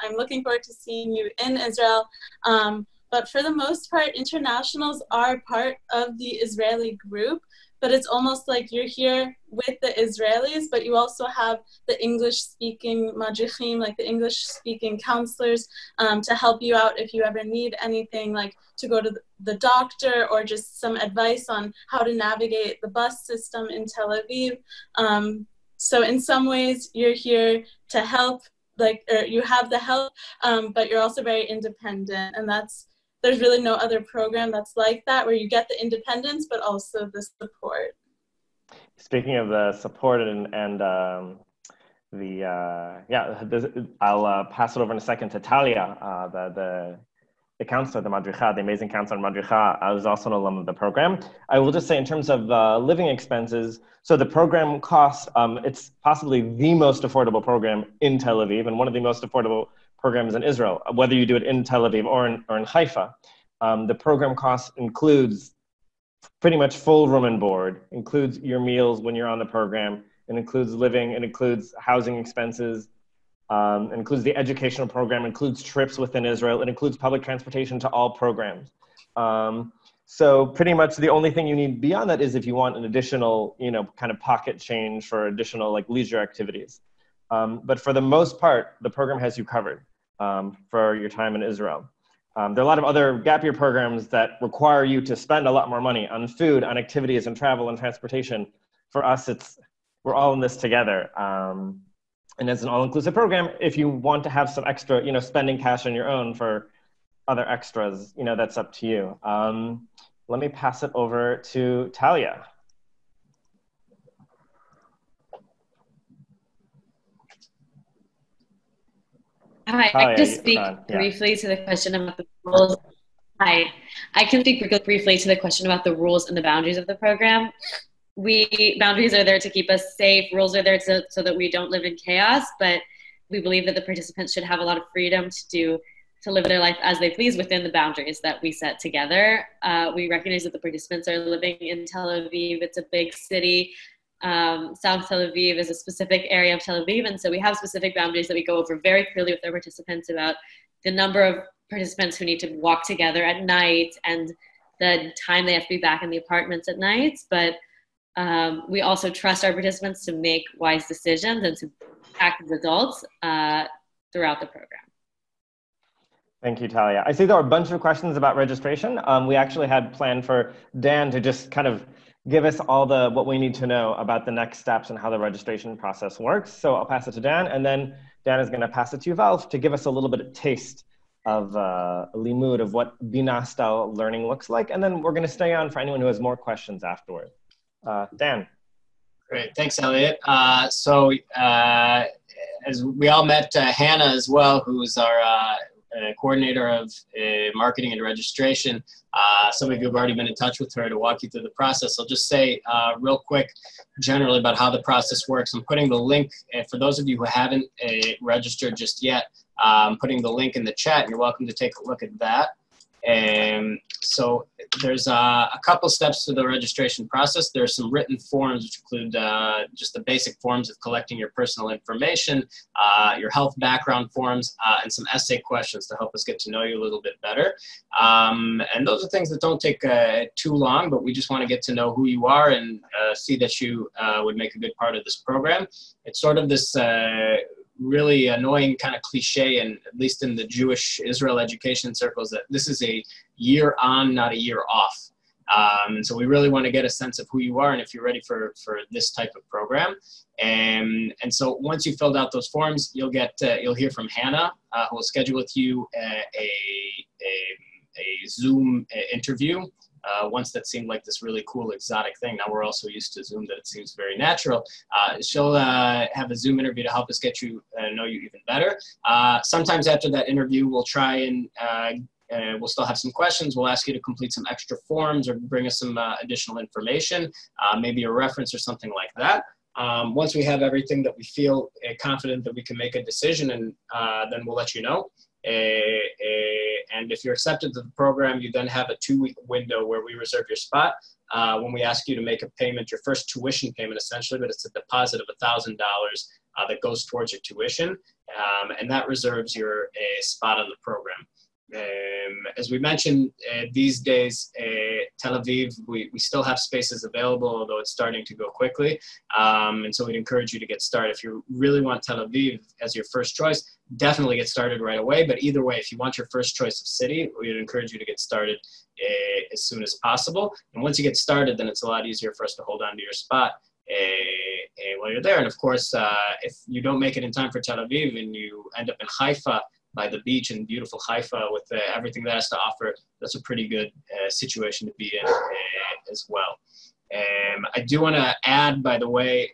I'm looking forward to seeing you in Israel. But for the most part, internationals are part of the Israeli group. But it's almost like you're here with the Israelis, but you also have the English-speaking madrichim, like the English-speaking counselors, to help you out if you ever need anything, like to go to the doctor or just some advice on how to navigate the bus system in Tel Aviv. So in some ways, you're here to help, or you have the help, but you're also very independent, and there's really no other program that's like that, where you get the independence, but also the support. Speaking of the support I'll pass it over in a second to Talia, the counselor, the madricha, the amazing counselor madricha. I was also an alum of the program. I will just say in terms of living expenses, so the program costs, it's possibly the most affordable program in Tel Aviv, and one of the most affordable programs in Israel, whether you do it in Tel Aviv or in Haifa. The program cost includes pretty much full room and board, includes your meals when you're on the program, it includes living, it includes housing expenses, it includes the educational program, includes trips within Israel, it includes public transportation to all programs. So pretty much the only thing you need beyond that is if you want an additional, kind of pocket change for additional like leisure activities. But for the most part, the program has you covered for your time in Israel. There are a lot of other gap year programs that require you to spend a lot more money on food, on activities, and travel and transportation. For us, we're all in this together. And as an all-inclusive program, if you want to have some extra, spending cash on your own for other extras, that's up to you. Let me pass it over to Talia. Hi, I can speak briefly to the question about the rules. Hi, I can speak briefly to the question about the rules and the boundaries of the program. Boundaries are there to keep us safe. Rules are there so that we don't live in chaos, but we believe that the participants should have a lot of freedom to do to live their life as they please within the boundaries that we set together. We recognize that the participants are living in Tel Aviv. It's a big city. South Tel Aviv is a specific area of Tel Aviv, and so we have specific boundaries that we go over very clearly with our participants about the number of participants who need to walk together at night and the time they have to be back in the apartments at night. But we also trust our participants to make wise decisions and to act as adults throughout the program. Thank you, Talia. I see there are a bunch of questions about registration. We actually had planned for Dan to just kind of give us all what we need to know about the next steps and how the registration process works. So I'll pass it to Dan, and then Dan is going to pass it to Yuval to give us a little bit of taste of limud, of what BINA style learning looks like. And then we're going to stay on for anyone who has more questions afterward. Dan. Great, thanks, Elliot. As we all met Hannah as well, who's our coordinator of marketing and registration. Some of you have already been in touch with her to walk you through the process. I'll just say real quick, generally about how the process works. I'm putting the link, for those of you who haven't registered just yet, I'm putting the link in the chat. You're welcome to take a look at that. So there's a couple steps to the registration process. There are some written forms which include just the basic forms of collecting your personal information, your health background forms, and some essay questions to help us get to know you a little bit better. And those are things that don't take too long, but we just want to get to know who you are and see that you would make a good part of this program. It's sort of this really annoying kind of cliche, and at least in the Jewish Israel education circles, that this is a year on, not a year off. And so we really want to get a sense of who you are and if you're ready for this type of program. And so once you filled out those forms, you'll hear from Hannah, who will schedule with you a Zoom interview. Once that seemed like this really cool exotic thing, now we're also used to Zoom that it seems very natural. She'll have a Zoom interview to help us get you know you even better. Sometimes after that interview, we'll try and we'll still have some questions. We'll ask you to complete some extra forms or bring us some additional information, maybe a reference or something like that. Once we have everything that we feel confident that we can make a decision, and then we'll let you know. And if you're accepted to the program, you then have a 2-week window where we reserve your spot. When we ask you to make a payment, your first tuition payment essentially, but it's a deposit of $1,000 that goes towards your tuition, and that reserves your spot on the program. As we mentioned, these days, Tel Aviv, we still have spaces available, although it's starting to go quickly. And so we'd encourage you to get started. If you really want Tel Aviv as your first choice, definitely get started right away. But either way, if you want your first choice of city, we'd encourage you to get started as soon as possible. And once you get started, then it's a lot easier for us to hold on to your spot while you're there. And of course, if you don't make it in time for Tel Aviv and you end up in Haifa, by the beach in beautiful Haifa with everything that has to offer, that's a pretty good situation to be in as well. I do want to add, by the way,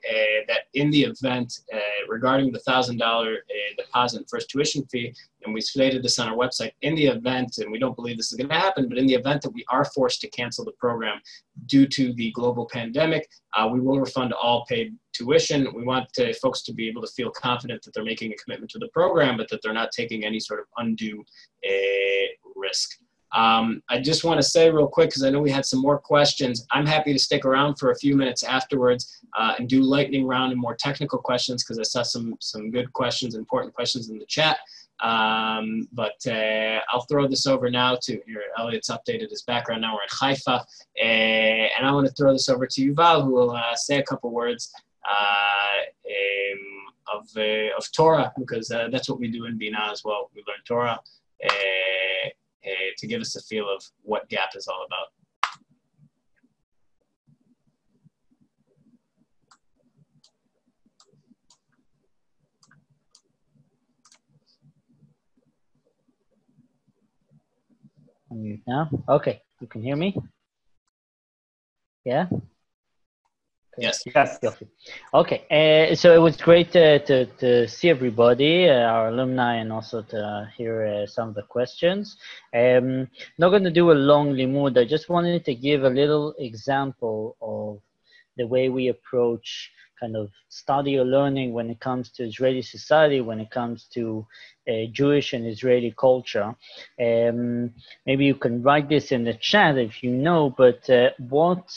that in the event regarding the $1,000 deposit and first tuition fee, and we stated this on our website, in the event, and we don't believe this is going to happen, but in the event that we are forced to cancel the program due to the global pandemic, we will refund all paid tuition. We want folks to be able to feel confident that they're making a commitment to the program, but that they're not taking any sort of undue risk. I just want to say real quick, because I know we had some more questions, I'm happy to stick around for a few minutes afterwards and do lightning round and more technical questions, because I saw some good questions, important questions in the chat. But I'll throw this over now to Elliot's updated his background. Now we're in Haifa, and I want to throw this over to Yuval, who will say a couple words of Torah, because that's what we do in BINA as well. We learn Torah to give us a feel of what GAP is all about. Unmute now. Okay, you can hear me? Yeah? Yes. Yes. Okay, so it was great to see everybody, our alumni, and also to hear some of the questions. Not going to do a long limud. I just wanted to give a little example of the way we approach kind of study or learning when it comes to Israeli society, when it comes to Jewish and Israeli culture. Maybe you can write this in the chat if you know, but what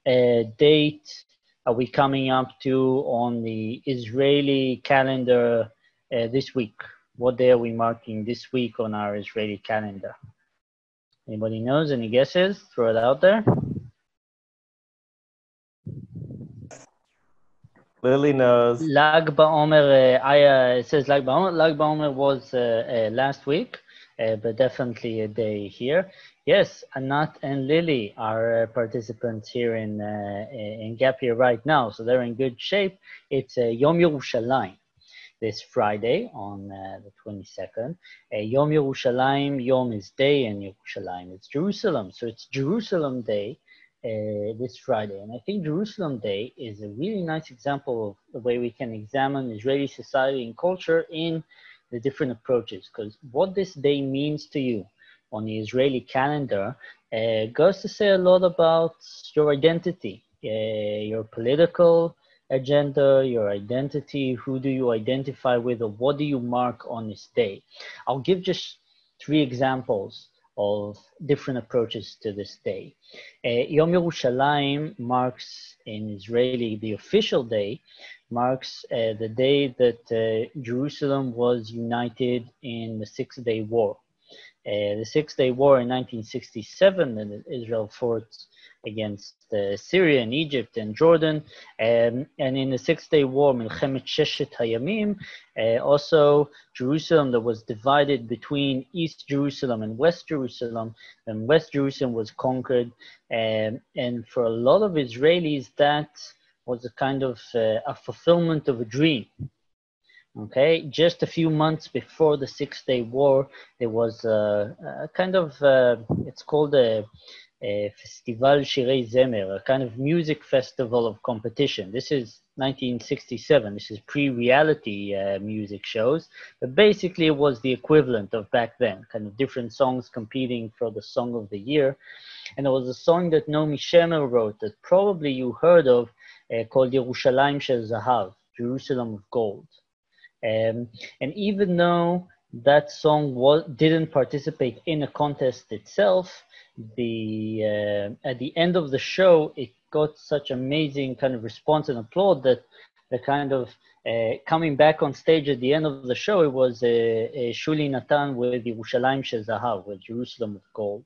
date are we coming up to on the Israeli calendar this week? What day are we marking this week on our Israeli calendar? Anybody knows? Any guesses? Throw it out there. Lily knows. Lag BaOmer, it says Lag BaOmer. Lag BaOmer was last week, but definitely a day here. Yes, Anat and Lily are participants here in Gap Year right now, so they're in good shape. It's Yom Yerushalayim this Friday on the 22nd. Yom Yerushalayim, Yom is day, and Yerushalayim is Jerusalem. So it's Jerusalem Day this Friday. And I think Jerusalem Day is a really nice example of the way we can examine Israeli society and culture in the different approaches. Because what this day means to you on the Israeli calendar goes to say a lot about your identity, your political agenda, your identity, who do you identify with, or what do you mark on this day. I'll give just 3 examples of different approaches to this day. Yom Yerushalayim marks in Israeli, the official day, marks the day that Jerusalem was united in the Six-Day War. The Six-Day War in 1967, that Israel fought against Syria and Egypt and Jordan, and in the Six-Day War, Milchemet Sheshet Hayamim, also Jerusalem that was divided between East Jerusalem and West Jerusalem, and West Jerusalem was conquered, and for a lot of Israelis, that was a kind of a fulfillment of a dream. Okay, just a few months before the Six-Day War, there was a kind of, it's called a Festival Shirei Zemer, a kind of music festival of competition. This is 1967. This is pre-reality music shows, but basically it was the equivalent of back then, kind of different songs competing for the song of the year. And there was a song that Naomi Shemer wrote that probably you heard of, called Yerushalayim Shel Zahav, Jerusalem of Gold. And even though that song didn't participate in a contest itself, at the end of the show, it got such amazing kind of response and applaud that the kind of coming back on stage at the end of the show, it was Shuli Natan with Yerushalayim Shel Zahav, with Jerusalem of Gold.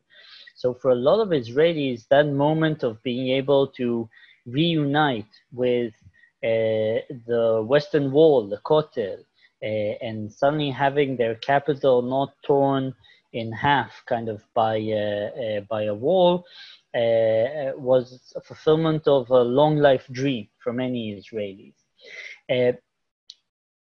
So for a lot of Israelis, that moment of being able to reunite with the Western Wall, the Kotel, and suddenly having their capital not torn in half kind of by a wall was a fulfillment of a long life dream for many Israelis. The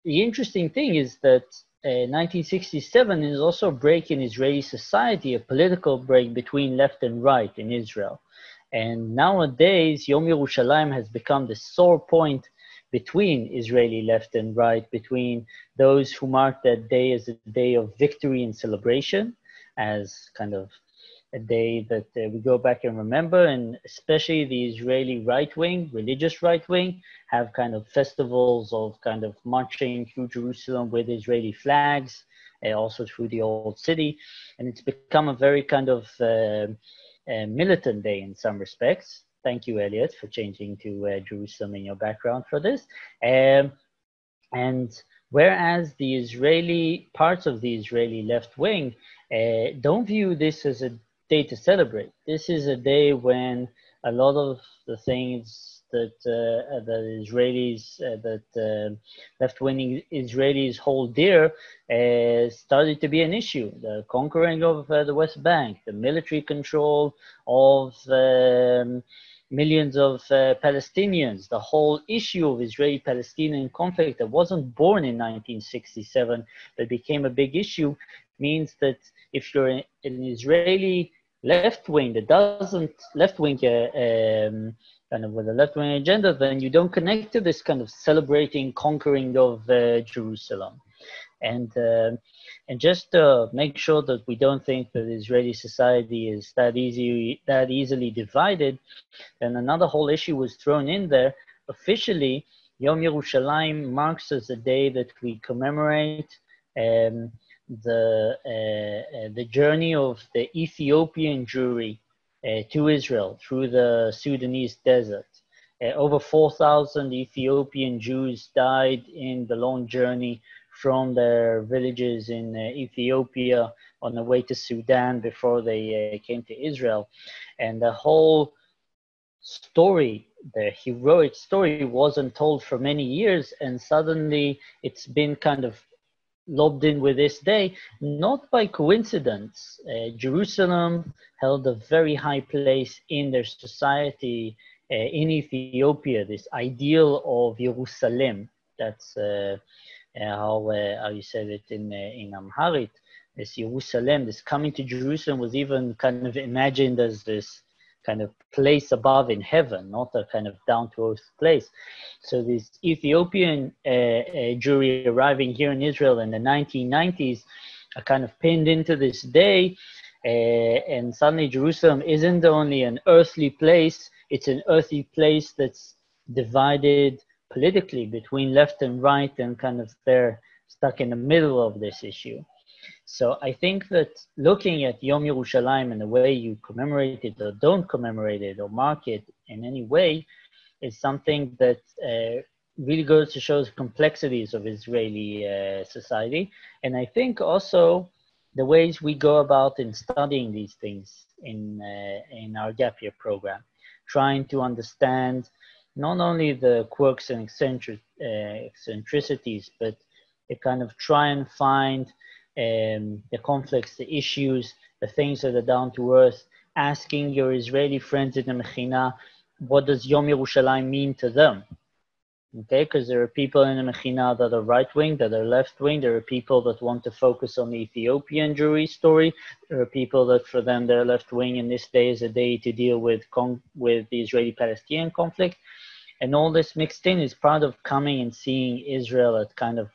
interesting thing is that 1967 is also a break in Israeli society, a political break between left and right in Israel. And nowadays, Yom Yerushalayim has become the sore point between Israeli left and right, between those who mark that day as a day of victory and celebration, as kind of a day that we go back and remember, and especially the Israeli right wing, religious right wing, have kind of festivals of kind of marching through Jerusalem with Israeli flags, also through the old city. And it's become a very kind of militant day in some respects. Thank you, Elliot, for changing to Jerusalem in your background for this. And whereas the Israeli, parts of the Israeli left wing don't view this as a day to celebrate. This is a day when a lot of the things that the Israelis, that left-wing Israelis hold dear, started to be an issue. The conquering of the West Bank, the military control of millions of Palestinians, the whole issue of Israeli-Palestinian conflict that wasn't born in 1967, but became a big issue, means that if you're an Israeli left wing that doesn't, left wing kind of with a left wing agenda, then you don't connect to this kind of celebrating conquering of Jerusalem. And just to make sure that we don't think that Israeli society is that easily divided, then another whole issue was thrown in there. Officially, Yom Yerushalayim marks as a day that we commemorate the journey of the Ethiopian Jewry to Israel through the Sudanese desert. Over 4,000 Ethiopian Jews died in the long journey from their villages in Ethiopia on the way to Sudan before they came to Israel. And the whole story, the heroic story, wasn't told for many years, and suddenly it's been kind of lobbed in with this day, not by coincidence. Jerusalem held a very high place in their society in Ethiopia, this ideal of Jerusalem. That's how you said it in Amharic. This Jerusalem, this coming to Jerusalem was even kind of imagined as this kind of place above in heaven, not a kind of down-to-earth place. So this Ethiopian Jewry arriving here in Israel in the 1990s are kind of pinned into this day, and suddenly Jerusalem isn't only an earthly place, it's an earthly place that's divided politically between left and right, and kind of they're stuck in the middle of this issue. So I think that looking at Yom Yerushalayim and the way you commemorate it or don't commemorate it or mark it in any way is something that really goes to show the complexities of Israeli society. And I think also the ways we go about in studying these things in our gap year program, trying to understand not only the quirks and eccentricities, but to kind of try and find the conflicts, the issues, the things that are down to earth, asking your Israeli friends in the Mechina, what does Yom Yerushalayim mean to them? Okay, because there are people in the Mechina that are right-wing, that are left-wing. There are people that want to focus on the Ethiopian Jewry story. There are people that for them they're left-wing, and this day is a day to deal with the Israeli-Palestinian conflict. And all this mixed in is part of coming and seeing Israel at kind of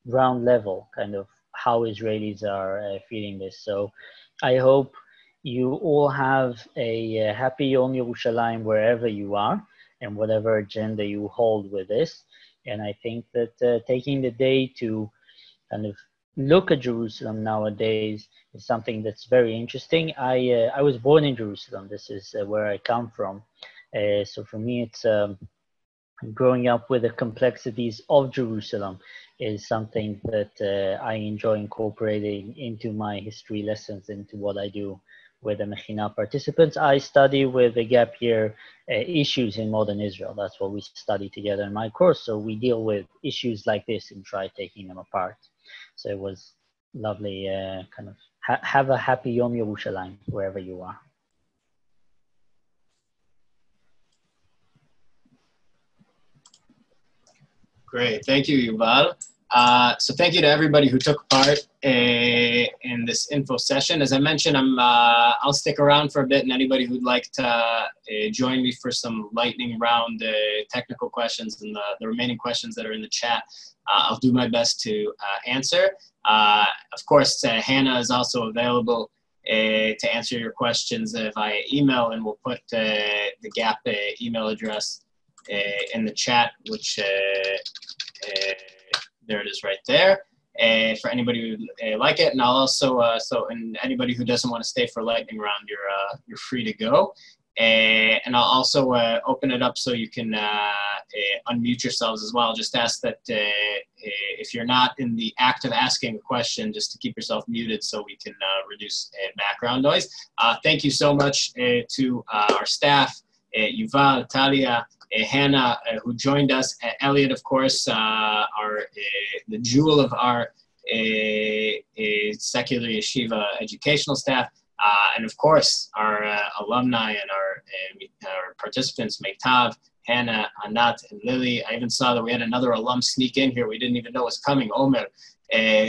ground level, kind of how Israelis are feeling this. So I hope you all have a happy Yom Yerushalayim wherever you are and whatever agenda you hold with this. And I think that taking the day to kind of look at Jerusalem nowadays is something that's very interesting. I was born in Jerusalem. This is where I come from. So for me, it's growing up with the complexities of Jerusalem is something that I enjoy incorporating into my history lessons, into what I do with the Mechina participants. I study with the gap year issues in modern Israel. That's what we study together in my course. So we deal with issues like this and try taking them apart. So it was lovely kind of have a happy Yom Yerushalayim wherever you are. Great, thank you, Yuval. So thank you to everybody who took part in this info session. As I mentioned, I'll stick around for a bit, and anybody who'd like to join me for some lightning round technical questions and the remaining questions that are in the chat, I'll do my best to answer. Of course, Hannah is also available to answer your questions via email, and we'll put the GAP email address in the chat, which there it is right there. For anybody who like it, and I'll also and anybody who doesn't want to stay for lightning round, you're free to go. And I'll also open it up so you can unmute yourselves as well. Just ask that if you're not in the act of asking a question, just to keep yourself muted so we can reduce background noise. Thank you so much to our staff, Yuval, Talia, Hannah, who joined us, Elliot, of course, the jewel of our secular yeshiva educational staff, and of course our alumni and our participants, Meitav, Hannah, Anat, and Lily. I even saw that we had another alum sneak in here we didn't even know was coming, Omer,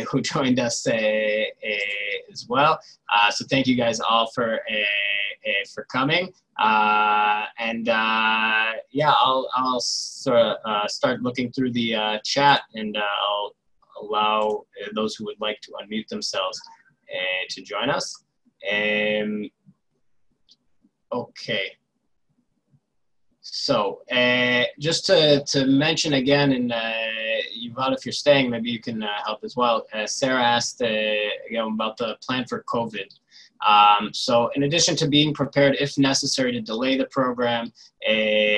who joined us as well. So thank you guys all for coming. Yeah, I'll sort of start looking through the chat, and allow those who would like to unmute themselves to join us. Okay. So just to mention again, and Yuval, if you're staying, maybe you can help as well. Sarah asked again about the plan for COVID. So in addition to being prepared, if necessary, to delay the program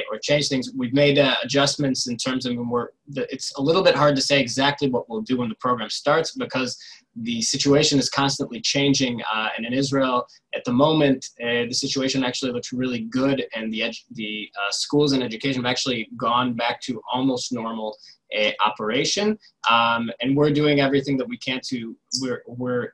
or change things, we've made adjustments in terms of it's a little bit hard to say exactly what we'll do when the program starts because the situation is constantly changing. And in Israel, at the moment, the situation actually looks really good, and the schools and education have actually gone back to almost normal operation. And we're doing everything that we can to, we're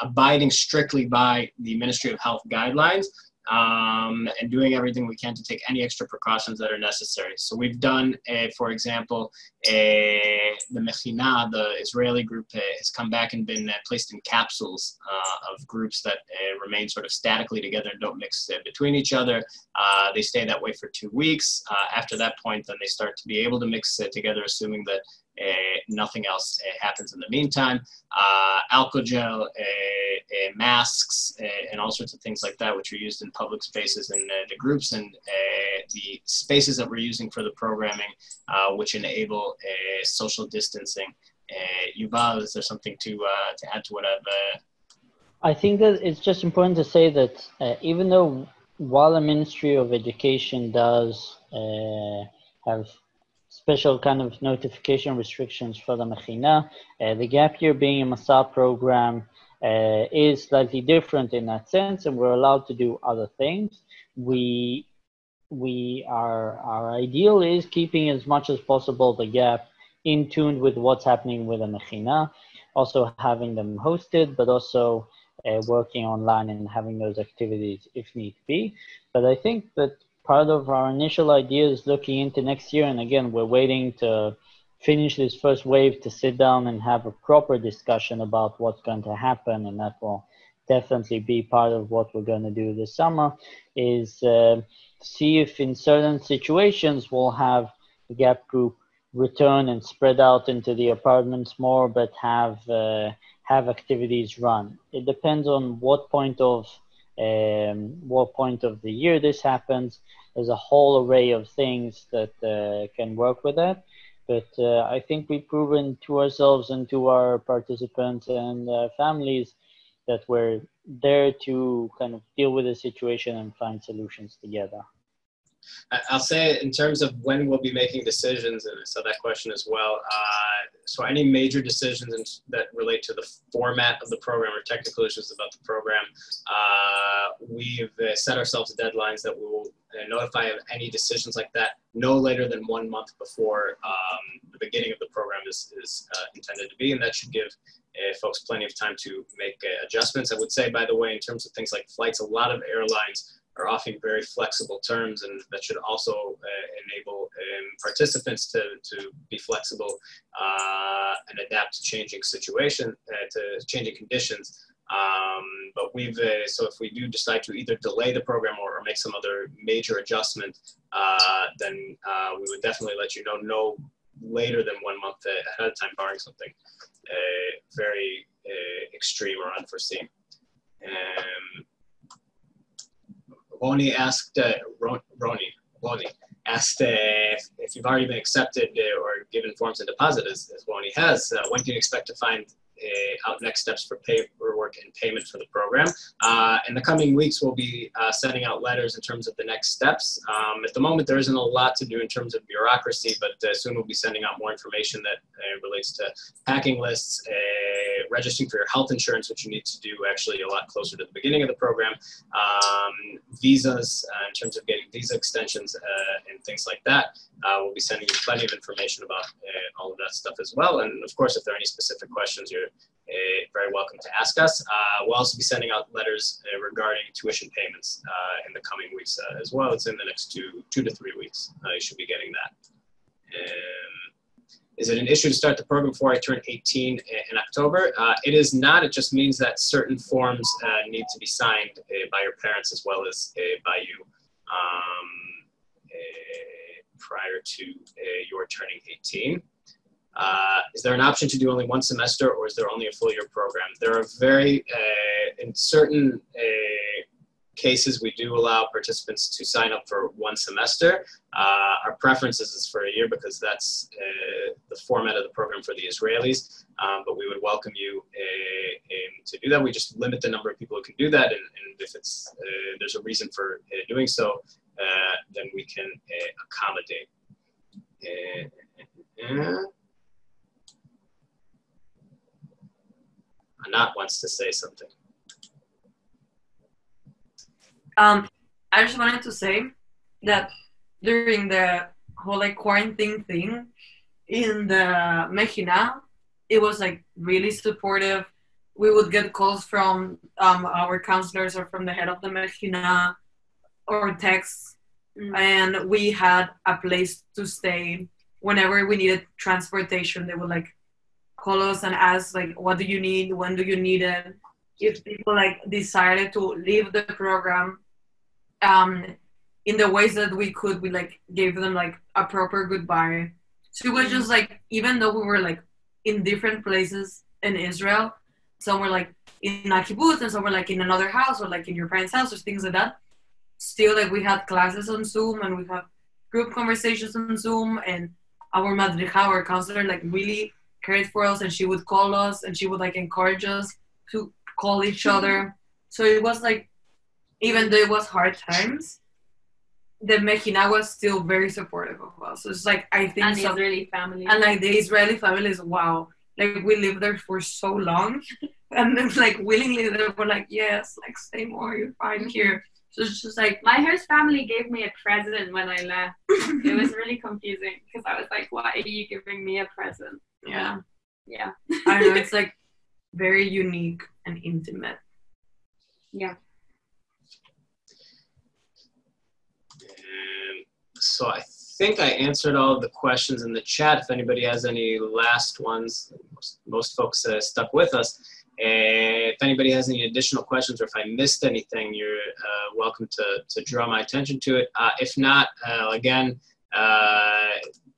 abiding strictly by the Ministry of Health guidelines, and doing everything we can to take any extra precautions that are necessary. So we've done, for example, the Mechina, the Israeli group, has come back and been placed in capsules of groups that remain sort of statically together and don't mix between each other. They stay that way for 2 weeks. After that point, then they start to be able to mix together, assuming that nothing else happens in the meantime. Alcohol gel, masks, and all sorts of things like that, which are used in public spaces and the groups, and the spaces that we're using for the programming, which enable social distancing. Yuval, is there something to add to what I think that it's just important to say that even though while the Ministry of Education does have special kind of notification restrictions for the Mechina, the Gap Year being a Masa program is slightly different in that sense, and we're allowed to do other things. Our ideal is keeping as much as possible the Gap in tune with what's happening with the Mechina, also having them hosted, but also working online and having those activities if need be. But I think that part of our initial idea is looking into next year, and again, we're waiting to finish this first wave to sit down and have a proper discussion about what's going to happen, and that will definitely be part of what we're going to do this summer, is see if in certain situations we'll have the Gap group return and spread out into the apartments more, but have activities run. It depends on what point of the year this happens. There's a whole array of things that can work with that. But I think we've proven to ourselves and to our participants and families that we're there to kind of deal with the situation and find solutions together. I'll say in terms of when we'll be making decisions, and I saw that question as well. So any major decisions that relate to the format of the program or technical issues about the program, we've set ourselves deadlines that we will notify of any decisions like that no later than 1 month before the beginning of the program is intended to be, and that should give folks plenty of time to make adjustments. I would say, by the way, in terms of things like flights, a lot of airlines are offering very flexible terms, and that should also enable participants to be flexible and adapt to changing situation, to changing conditions. But so if we do decide to either delay the program or make some other major adjustment, then we would definitely let you know no later than 1 month ahead of time, barring something very extreme or unforeseen. Roni asked, Roni asked if you've already been accepted or given forms of deposit, as Roni has. When can you expect to find out next steps for paperwork and payment for the program? In the coming weeks, we'll be sending out letters in terms of the next steps. At the moment, there isn't a lot to do in terms of bureaucracy, but soon we'll be sending out more information that relates to packing lists, registering for your health insurance, which you need to do actually a lot closer to the beginning of the program, visas in terms of getting visa extensions and things like that. We'll be sending you plenty of information about all of that stuff as well. And of course, if there are any specific questions, you're very welcome to ask us. We'll also be sending out letters regarding tuition payments in the coming weeks as well. It's in the next two to 3 weeks. You should be getting that. Is it an issue to start the program before I turn 18 in October? It is not. It just means that certain forms need to be signed by your parents as well as by you prior to your turning 18. Is there an option to do only one semester, or is there only a full year program? There are very, in certain cases, we do allow participants to sign up for one semester. Our preference is for a year because that's the format of the program for the Israelis, but we would welcome you to do that. We just limit the number of people who can do that, and if it's there's a reason for doing so, then we can accommodate. Anat wants to say something. I just wanted to say that during the whole like quarantine thing in the Mechina, it was like really supportive. We would get calls from our counselors or from the head of the Mechina or texts, and we had a place to stay. Whenever we needed transportation, they would like call us and ask like, what do you need? When do you need it? If people like decided to leave the program, in the ways that we could, we like gave them like a proper goodbye. So it was just like, even though we were like in different places in Israel, some were like in a kibbutz and some were like in another house or like in your parents' house or things like that, still like we had classes on Zoom and we had group conversations on Zoom, and our madricha, our counselor, like really cared for us, and she would call us and she would like encourage us to call each other. So it was like, even though it was hard times, the Mechina was still very supportive of us. So it's like, I think and the Israeli family. And like the Israeli families, wow. Like we lived there for so long, and then like willingly they were like, yes, like stay more, you're fine here. So it's just like, my host family gave me a present when I left. It was really confusing because I was like, why are you giving me a present? Yeah. I know, it's like very unique and intimate. Yeah. So I think I answered all of the questions in the chat. If anybody has any last ones, most folks stuck with us. If anybody has any additional questions, or if I missed anything, you're welcome to draw my attention to it. If not, again,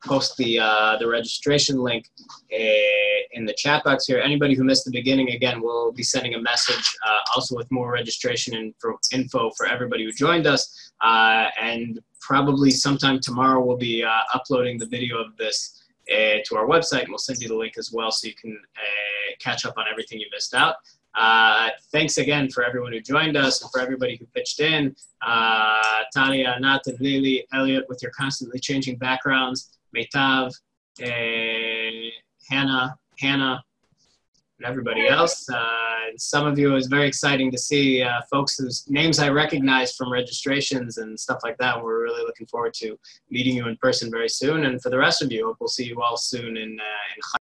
post the registration link in the chat box here. Anybody who missed the beginning, again, we'll be sending a message also with more registration and info for everybody who joined us. And probably sometime tomorrow we'll be uploading the video of this to our website, and we'll send you the link as well so you can catch up on everything you missed out. Thanks again for everyone who joined us and for everybody who pitched in. Talia, Nat, and Lily, Elliot with your constantly changing backgrounds, Meitav, Hannah, and everybody else. And some of you, it was very exciting to see folks whose names I recognized from registrations and stuff like that. We're really looking forward to meeting you in person very soon. And for the rest of you, hope we'll see you all soon in Haifa.